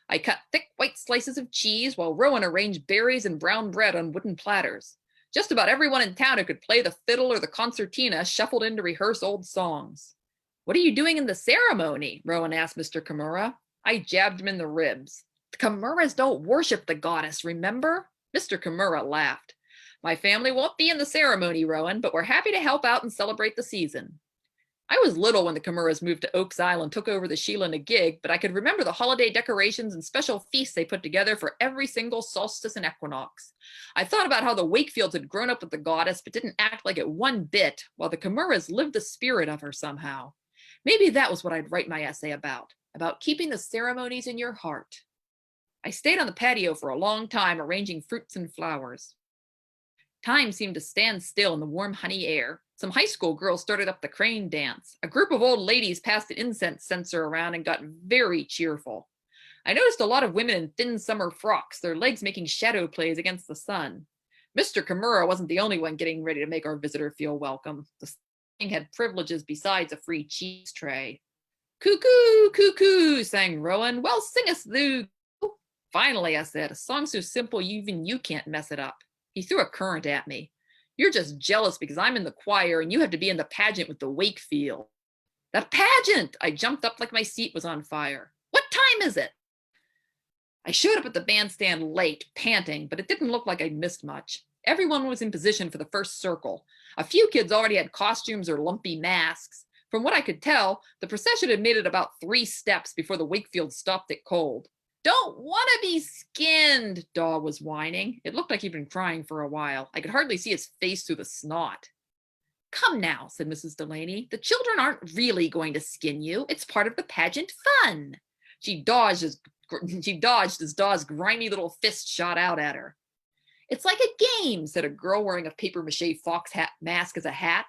I cut thick white slices of cheese while Rowan arranged berries and brown bread on wooden platters. Just about everyone in town who could play the fiddle or the concertina shuffled in to rehearse old songs. What are you doing in the ceremony? Rowan asked Mr. Kimura. I jabbed him in the ribs. The Kimuras don't worship the goddess, remember? Mr. Kimura laughed. My family won't be in the ceremony, Rowan, but we're happy to help out and celebrate the season. I was little when the Kimuras moved to Oaks Island and took over the Sheila Nagig, but I could remember the holiday decorations and special feasts they put together for every single solstice and equinox. I thought about how the Wakefields had grown up with the goddess but didn't act like it one bit, while the Kimuras lived the spirit of her somehow. Maybe that was what I'd write my essay about keeping the ceremonies in your heart. I stayed on the patio for a long time arranging fruits and flowers. Time seemed to stand still in the warm honey air. Some high school girls started up the crane dance. A group of old ladies passed an incense censer around and got very cheerful. I noticed a lot of women in thin summer frocks, their legs making shadow plays against the sun. Mr. Kimura wasn't the only one getting ready to make our visitor feel welcome. The king had privileges besides a free cheese tray. Cuckoo, cuckoo, sang Rowan. Well, singest thou. Finally, I said, a song so simple even you can't mess it up. He threw a currant at me. You're just jealous because I'm in the choir and you have to be in the pageant with the Wakefield. The pageant! I jumped up like my seat was on fire. What time is it? I showed up at the bandstand late, panting, but it didn't look like I'd missed much. Everyone was in position for the first circle. A few kids already had costumes or lumpy masks. From what I could tell, the procession had made it about 3 steps before the Wakefield stopped it cold. Don't want to be skinned, Daw was whining. It looked like he'd been crying for a while. I could hardly see his face through the snot. Come now, said Mrs. Delaney. The children aren't really going to skin you. It's part of the pageant fun. She dodged as Daw's grimy little fist shot out at her. It's like a game, said a girl wearing a papier-mâché fox hat mask as a hat.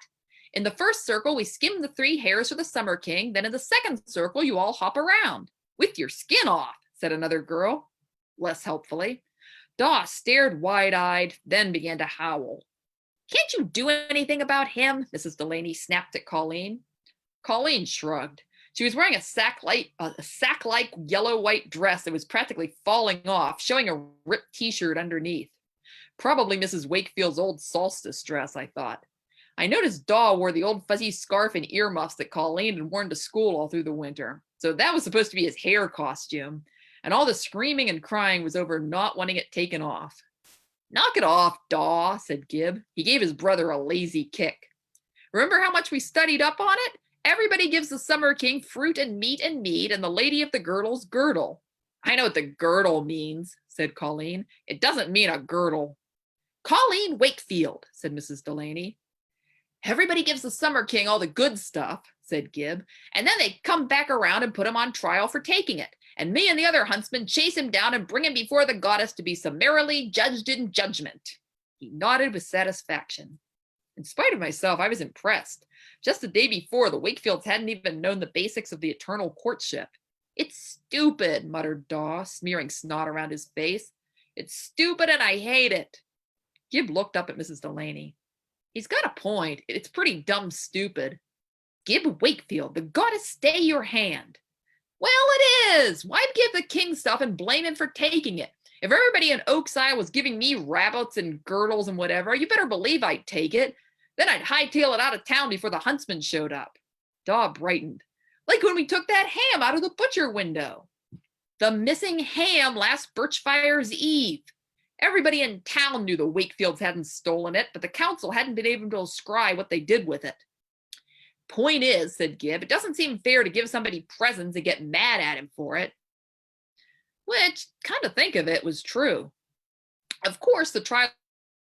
In the first circle, we skim the 3 hairs for the Summer King. Then in the second circle, you all hop around. With your skin off, said another girl, less helpfully. Daw stared wide-eyed, then began to howl. Can't you do anything about him? Mrs. Delaney snapped at Colleen. Colleen shrugged. She was wearing a sack-like yellow-white dress that was practically falling off, showing a ripped t-shirt underneath. Probably Mrs. Wakefield's old solstice dress, I thought. I noticed Daw wore the old fuzzy scarf and earmuffs that Colleen had worn to school all through the winter. So that was supposed to be his hair costume. And all the screaming and crying was over not wanting it taken off. Knock it off, Daw, said Gib. He gave his brother a lazy kick. Remember how much we studied up on it? Everybody gives the Summer King fruit and meat and mead, and the lady of the girdle's girdle. I know what the girdle means, said Colleen. It doesn't mean a girdle. Colleen Wakefield, said Mrs. Delaney. Everybody gives the Summer King all the good stuff, said Gib, and then they come back around and put him on trial for taking it. And me and the other huntsmen chase him down and bring him before the goddess to be summarily judged in judgment. He nodded with satisfaction. In spite of myself, I was impressed. Just the day before, the Wakefields hadn't even known the basics of the eternal courtship. It's stupid, muttered Daw, smearing snot around his face. It's stupid and I hate it. Gib looked up at Mrs. Delaney. He's got a point. It's pretty dumb stupid. Gib Wakefield, the goddess stay your hand. Well, it is. Why give the king stuff and blame him for taking it? If everybody in Oaks Isle was giving me rabbits and girdles and whatever, you better believe I'd take it. Then I'd hightail it out of town before the huntsman showed up. Daw brightened. Like when we took that ham out of the butcher window. The missing ham last Birchfire's Eve. Everybody in town knew the Wakefields hadn't stolen it, but the council hadn't been able to describe what they did with it. Point is, said Gib, it doesn't seem fair to give somebody presents and get mad at him for it. Which, kind of think of it, was true. Of course, the trial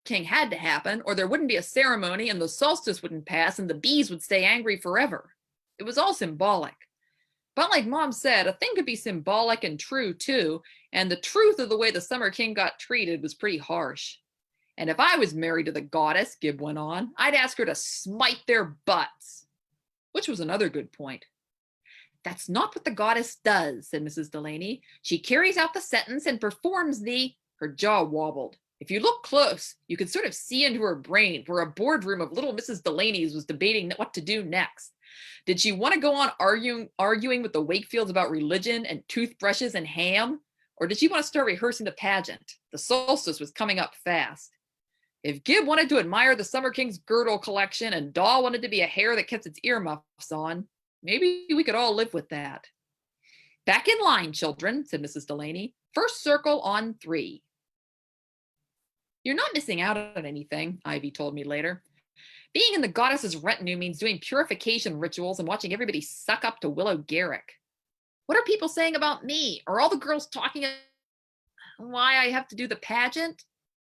king had to happen, or there wouldn't be a ceremony and the solstice wouldn't pass and the bees would stay angry forever. It was all symbolic. But like Mom said, a thing could be symbolic and true too, and the truth of the way the Summer King got treated was pretty harsh. And if I was married to the goddess, Gib went on, I'd ask her to smite their butts. Which was another good point. That's not what the goddess does, said Mrs. Delaney. She carries out the sentence and performs the... Her jaw wobbled. If you look close, you could sort of see into her brain where a boardroom of little Mrs. Delaney's was debating what to do next. Did she want to go on arguing with the Wakefields about religion and toothbrushes and ham? Or did she want to start rehearsing the pageant? The solstice was coming up fast. If Gib wanted to admire the Summer King's girdle collection and Doll wanted to be a hare that kept its earmuffs on, maybe we could all live with that. Back in line, children, said Mrs. Delaney. First circle on 3. You're not missing out on anything, Ivy told me later. Being in the goddess's retinue means doing purification rituals and watching everybody suck up to Willow Garrick. What are people saying about me? Are all the girls talking about why I have to do the pageant?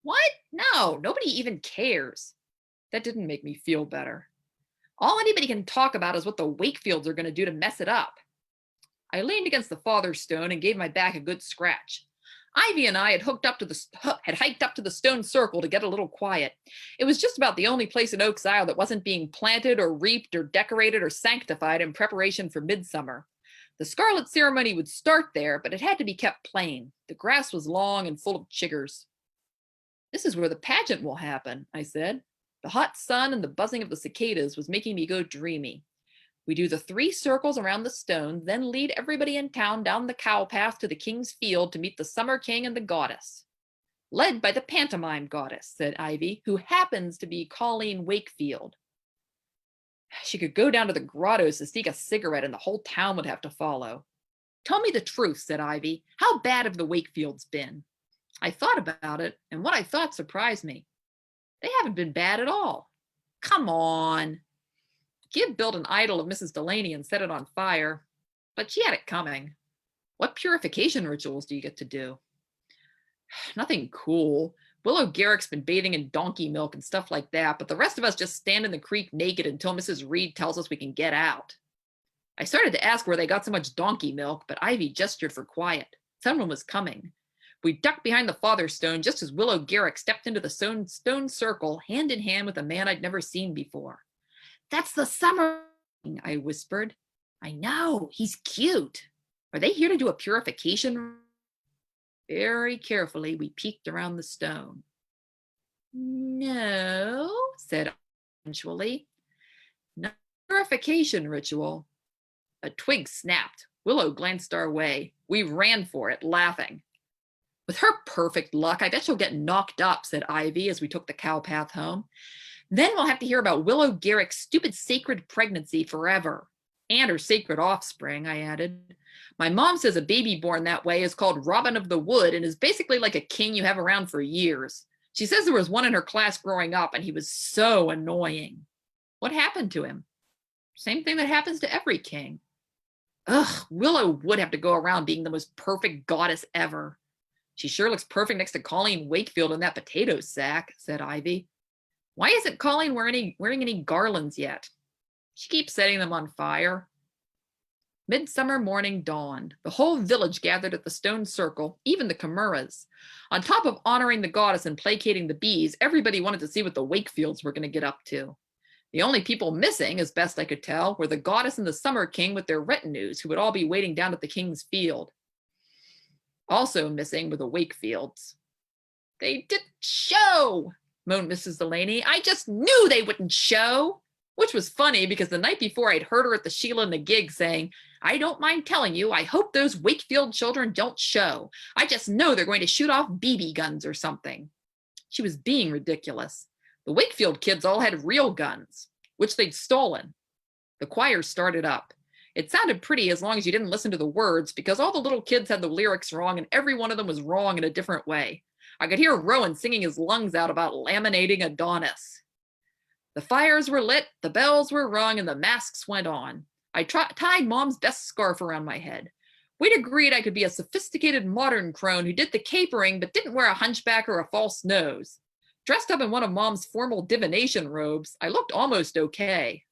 What? No, nobody even cares. That didn't make me feel better. All anybody can talk about is what the Wakefields are going to do to mess it up. I leaned against the father stone and gave my back a good scratch. Ivy and I had hiked up to the stone circle to get a little quiet. It was just about the only place in Oaks Isle that wasn't being planted or reaped or decorated or sanctified in preparation for midsummer. The Scarlet ceremony would start there, but it had to be kept plain. The grass was long and full of chiggers. This is where the pageant will happen, I said. The hot sun and the buzzing of the cicadas was making me go dreamy. We do the 3 circles around the stone, then lead everybody in town down the cow path to the king's field to meet the Summer King and the goddess. Led by the pantomime goddess, said Ivy, who happens to be Colleen Wakefield. She could go down to the grottos to sneak a cigarette and the whole town would have to follow. Tell me the truth, said Ivy. How bad have the Wakefields been? I thought about it, and what I thought surprised me. They haven't been bad at all. Come on. Gib built an idol of Mrs. Delaney and set it on fire, but she had it coming. What purification rituals do you get to do? Nothing cool. Willow Garrick's been bathing in donkey milk and stuff like that, but the rest of us just stand in the creek naked until Mrs. Reed tells us we can get out. I started to ask where they got so much donkey milk, but Ivy gestured for quiet. Someone was coming. We ducked behind the father stone just as Willow Garrick stepped into the stone circle, hand in hand with a man I'd never seen before. That's the Summer King, I whispered. I know, he's cute. Are they here to do a purification? Very carefully, we peeked around the stone. No, said I eventually. No purification ritual. A twig snapped. Willow glanced our way. We ran for it, laughing. With her perfect luck, I bet she'll get knocked up, said Ivy as we took the cow path home. Then we'll have to hear about Willow Garrick's stupid sacred pregnancy forever. And her sacred offspring, I added. My mom says a baby born that way is called Robin of the Wood and is basically like a king you have around for years. She says there was one in her class growing up and he was so annoying. What happened to him? Same thing that happens to every king. Ugh, Willow would have to go around being the most perfect goddess ever. She sure looks perfect next to Colleen Wakefield in that potato sack, said Ivy. Why isn't Colleen wearing any garlands yet? She keeps setting them on fire. Midsummer morning dawned. The whole village gathered at the stone circle, even the chimeras. On top of honoring the goddess and placating the bees, everybody wanted to see what the Wakefields were going to get up to. The only people missing, as best I could tell, were the goddess and the Summer King with their retinues, who would all be waiting down at the king's field. Also missing were the Wakefields. They didn't show, moaned Mrs. Delaney. I just knew they wouldn't show. Which was funny because the night before I'd heard her at the Sheila and the gig saying, I don't mind telling you, I hope those Wakefield children don't show. I just know they're going to shoot off BB guns or something. She was being ridiculous. The Wakefield kids all had real guns, which they'd stolen. The choir started up. It sounded pretty as long as you didn't listen to the words because all the little kids had the lyrics wrong and every one of them was wrong in a different way. I could hear Rowan singing his lungs out about laminating Adonis. The fires were lit, the bells were rung, and the masks went on. I tied Mom's best scarf around my head. We'd agreed I could be a sophisticated modern crone who did the capering but didn't wear a hunchback or a false nose. Dressed up in one of Mom's formal divination robes, I looked almost okay.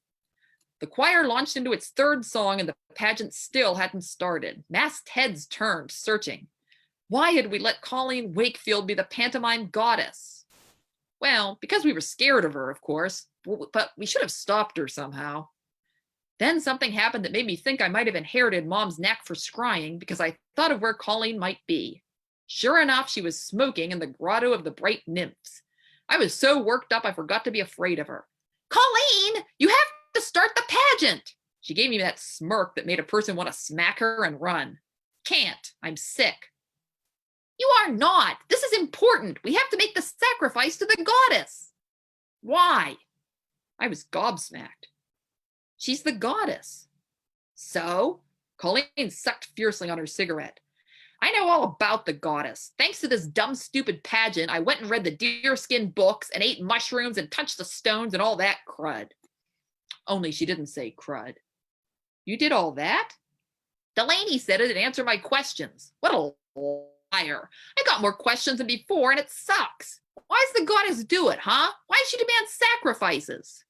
The choir launched into its third song and the pageant still hadn't started. Masked heads turned, searching. Why had we let Colleen Wakefield be the pantomime goddess? Well, because we were scared of her, of course, but we should have stopped her somehow. Then something happened that made me think I might have inherited Mom's knack for scrying because I thought of where Colleen might be. Sure enough, she was smoking in the grotto of the bright nymphs. I was so worked up I forgot to be afraid of her. Colleen, you have to start the pageant. She gave me that smirk that made a person want to smack her and run. Can't. I'm sick. You are not. This is important. We have to make the sacrifice to the goddess. Why? I was gobsmacked. She's the goddess. So? Colleen sucked fiercely on her cigarette. I know all about the goddess. Thanks to this dumb, stupid pageant, I went and read the deerskin books and ate mushrooms and touched the stones and all that crud. Only she didn't say crud. You did all that? Delaney said it and answered my questions. What a liar. I got more questions than before and it sucks. Why does the goddess do it, huh? Why does she demand sacrifices?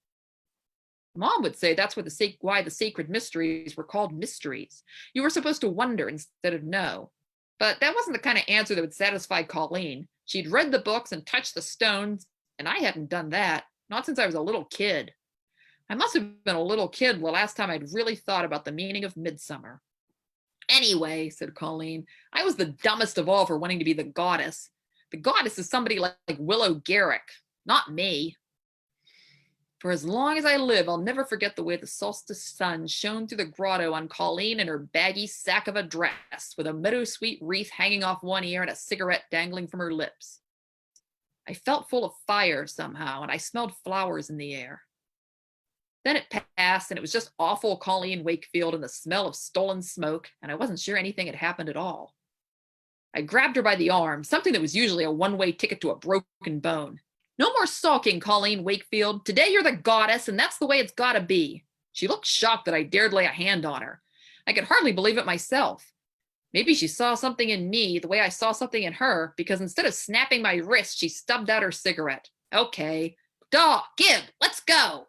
Mom would say that's why the sacred mysteries were called mysteries. You were supposed to wonder instead of know. But that wasn't the kind of answer that would satisfy Colleen. She'd read the books and touched the stones, and I hadn't done that, not since I was a little kid. I must have been a little kid the last time I'd really thought about the meaning of midsummer. Anyway, said Colleen, I was the dumbest of all for wanting to be the goddess. The goddess is somebody like Willow Garrick, not me. For as long as I live, I'll never forget the way the solstice sun shone through the grotto on Colleen in her baggy sack of a dress, with a meadowsweet wreath hanging off one ear and a cigarette dangling from her lips. I felt full of fire somehow, and I smelled flowers in the air. Then it passed, and it was just awful Colleen Wakefield and the smell of stolen smoke, and I wasn't sure anything had happened at all. I grabbed her by the arm, something that was usually a one-way ticket to a broken bone. No more sulking, Colleen Wakefield. Today you're the goddess, and that's the way it's gotta be. She looked shocked that I dared lay a hand on her. I could hardly believe it myself. Maybe she saw something in me the way I saw something in her, because instead of snapping my wrist, she stubbed out her cigarette. Okay. Daw, Gib, let's go.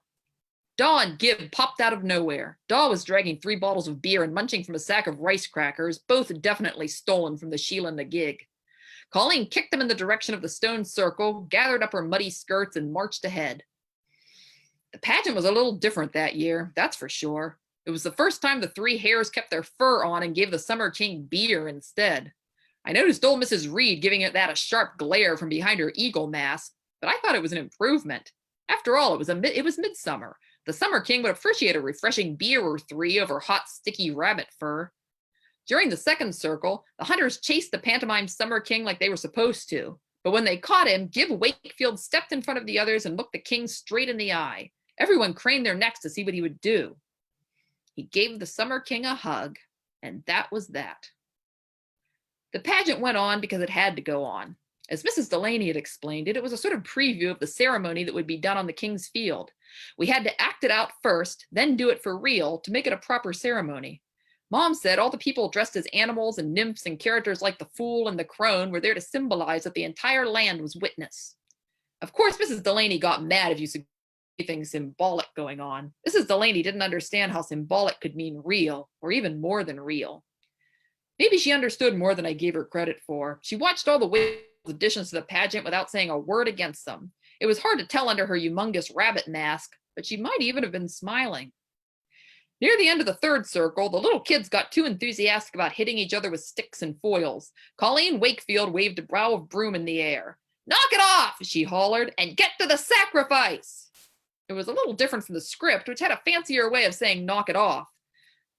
Daw and Gib popped out of nowhere. Daw was dragging 3 bottles of beer and munching from a sack of rice crackers, both definitely stolen from the Sheila and the gig. Colleen kicked them in the direction of the stone circle, gathered up her muddy skirts, and marched ahead. The pageant was a little different that year, that's for sure. It was the first time the 3 hares kept their fur on and gave the Summer King beer instead. I noticed old Mrs. Reed giving it that a sharp glare from behind her eagle mask, but I thought it was an improvement. After all, it was midsummer. The Summer King would appreciate a refreshing beer or 3 over hot, sticky rabbit fur. During the second circle, the hunters chased the pantomime Summer King like they were supposed to. But when they caught him, Gib Wakefield stepped in front of the others and looked the king straight in the eye. Everyone craned their necks to see what he would do. He gave the Summer King a hug, and that was that. The pageant went on because it had to go on. As Mrs. Delaney had explained it, it was a sort of preview of the ceremony that would be done on the king's field. We had to act it out first, then do it for real to make it a proper ceremony. Mom said all the people dressed as animals and nymphs and characters like the fool and the crone were there to symbolize that the entire land was witness. Of course, Mrs. Delaney got mad if you suggested anything symbolic going on. Mrs. Delaney didn't understand how symbolic could mean real, or even more than real. Maybe she understood more than I gave her credit for. She watched all the additions to the pageant without saying a word against them. It was hard to tell under her humongous rabbit mask, but she might even have been smiling. Near the end of the third circle, the little kids got too enthusiastic about hitting each other with sticks and foils. Colleen Wakefield waved a brow of broom in the air. Knock it off, she hollered, and get to the sacrifice. It was a little different from the script, which had a fancier way of saying knock it off.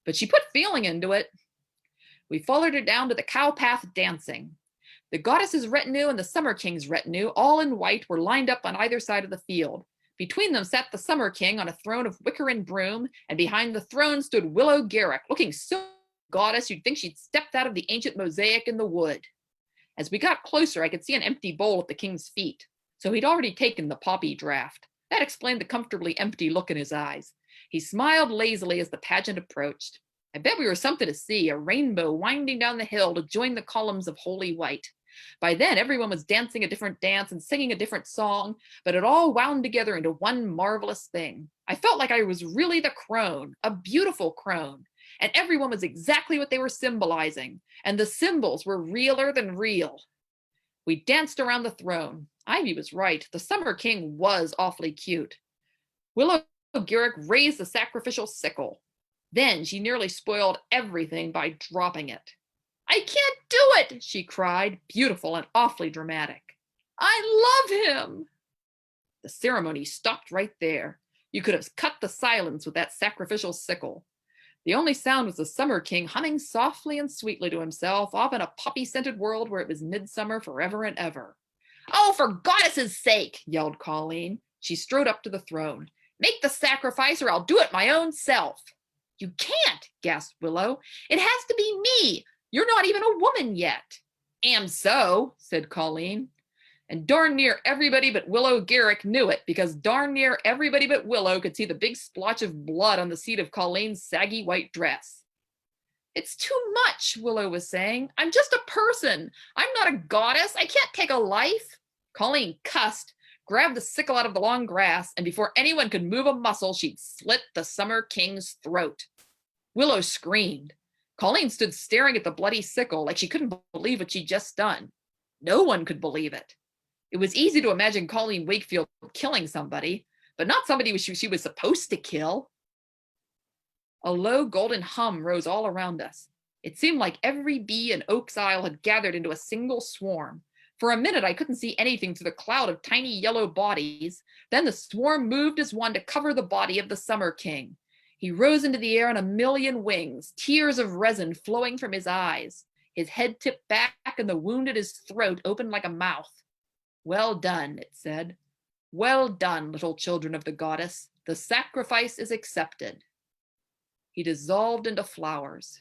But she put feeling into it. We followed her down to the cow path dancing. The goddess's retinue and the Summer King's retinue, all in white, were lined up on either side of the field. Between them sat the Summer King on a throne of wicker and broom, and behind the throne stood Willow Garrick, looking so goddess you'd think she'd stepped out of the ancient mosaic in the wood. As we got closer, I could see an empty bowl at the king's feet. So he'd already taken the poppy draft. That explained the comfortably empty look in his eyes. He smiled lazily as the pageant approached. I bet we were something to see, a rainbow winding down the hill to join the columns of holy white. By then, everyone was dancing a different dance and singing a different song, but it all wound together into one marvelous thing. I felt like I was really the crone, a beautiful crone, and everyone was exactly what they were symbolizing, and the symbols were realer than real. We danced around the throne. Ivy was right. The Summer King was awfully cute. Willow Garrick raised the sacrificial sickle. Then she nearly spoiled everything by dropping it. I can't do it, she cried, beautiful and awfully dramatic. I love him. The ceremony stopped right there. You could have cut the silence with that sacrificial sickle. The only sound was the Summer King humming softly and sweetly to himself off in a poppy-scented world where it was midsummer forever and ever. Oh, for goddess' sake, yelled Colleen. She strode up to the throne. Make the sacrifice or I'll do it my own self. You can't, gasped Willow. It has to be me. You're not even a woman yet. Am so, said Colleen. And darn near everybody but Willow Garrick knew it, because darn near everybody but Willow could see the big splotch of blood on the seat of Colleen's saggy white dress. It's too much, Willow was saying. I'm just a person. I'm not a goddess. I can't take a life. Colleen cussed, grabbed the sickle out of the long grass, and before anyone could move a muscle, she'd slit the Summer King's throat. Willow screamed. Colleen stood staring at the bloody sickle like she couldn't believe what she'd just done. No one could believe it. It was easy to imagine Colleen Wakefield killing somebody, but not somebody she was supposed to kill. A low golden hum rose all around us. It seemed like every bee in Oak's Isle had gathered into a single swarm. For a minute, I couldn't see anything through the cloud of tiny yellow bodies. Then the swarm moved as one to cover the body of the Summer King. He rose into the air on a million wings, tears of resin flowing from his eyes. His head tipped back and the wound at his throat opened like a mouth. Well done, it said. Well done, little children of the goddess. The sacrifice is accepted. He dissolved into flowers.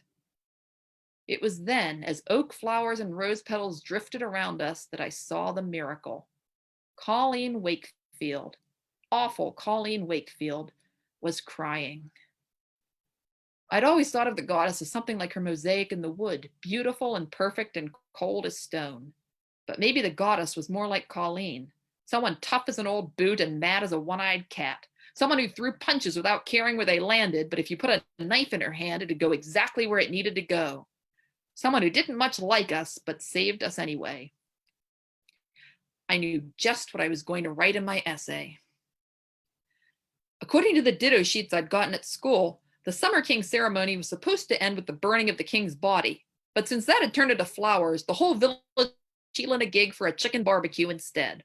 It was then, as oak flowers and rose petals drifted around us, that I saw the miracle. Colleen Wakefield, awful Colleen Wakefield, was crying. I'd always thought of the goddess as something like her mosaic in the wood, beautiful and perfect and cold as stone. But maybe the goddess was more like Colleen, someone tough as an old boot and mad as a one-eyed cat, someone who threw punches without caring where they landed, but if you put a knife in her hand, it'd go exactly where it needed to go. Someone who didn't much like us, but saved us anyway. I knew just what I was going to write in my essay. According to the ditto sheets I'd gotten at school, the Summer King ceremony was supposed to end with the burning of the king's body, but since that had turned into flowers, the whole village in a gig for a chicken barbecue instead.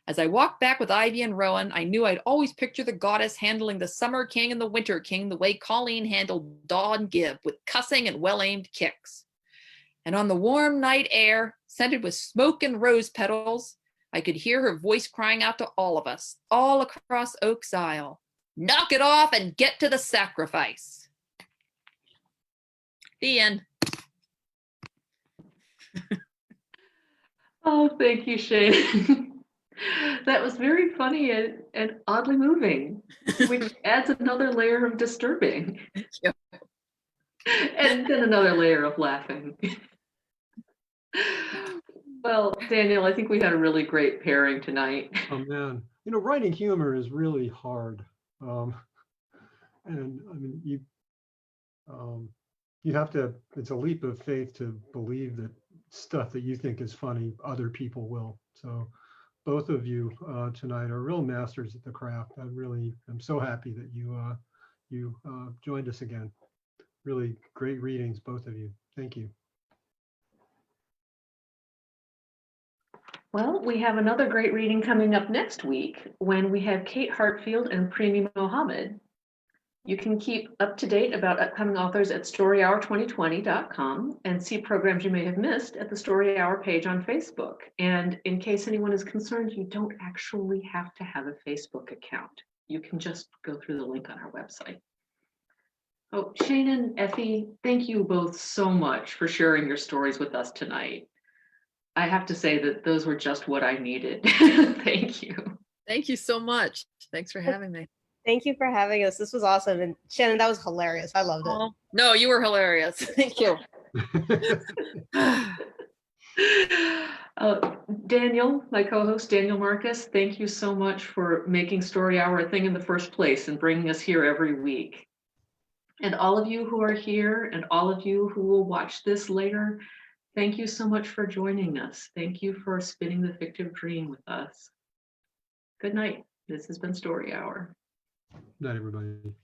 As I walked back with Ivy and Rowan, I knew I'd always picture the goddess handling the Summer King and the Winter King the way Colleen handled Daw and Gib, with cussing and well-aimed kicks. And on the warm night air, scented with smoke and rose petals, I could hear her voice crying out to all of us, all across Oak's Isle, knock it off and get to the sacrifice. The end. Oh, thank you, Shaenon. That was very funny and oddly moving, which adds another layer of disturbing. Yep. And then another layer of laughing. Well, Daniel, I think we had a really great pairing tonight. Oh man, writing humor is really hard. And I mean, you have to, it's a leap of faith to believe that stuff that you think is funny, other people will. So both of you tonight are real masters at the craft. I'm so happy that you joined us again. Really great readings, both of you. Thank you. Well, we have another great reading coming up next week when we have Kate Hartfield and Premi Mohammed. You can keep up to date about upcoming authors at storyhour2020.com and see programs you may have missed at the Story Hour page on Facebook. And in case anyone is concerned, you don't actually have to have a Facebook account. You can just go through the link on our website. Oh, Shaenon, Effie, thank you both so much for sharing your stories with us tonight. I have to say that those were just what I needed. Thank you. Thank you so much. Thanks for having me. Thank you for having us. This was awesome. And Shaenon, that was hilarious. I loved it. Oh, no, you were hilarious. Thank you. Daniel, my co-host, Daniel Marcus, thank you so much for making Story Hour a thing in the first place and bringing us here every week. And all of you who are here and all of you who will watch this later, thank you so much for joining us. Thank you for spinning the fictive dream with us. Good night. This has been Story Hour. Night, everybody.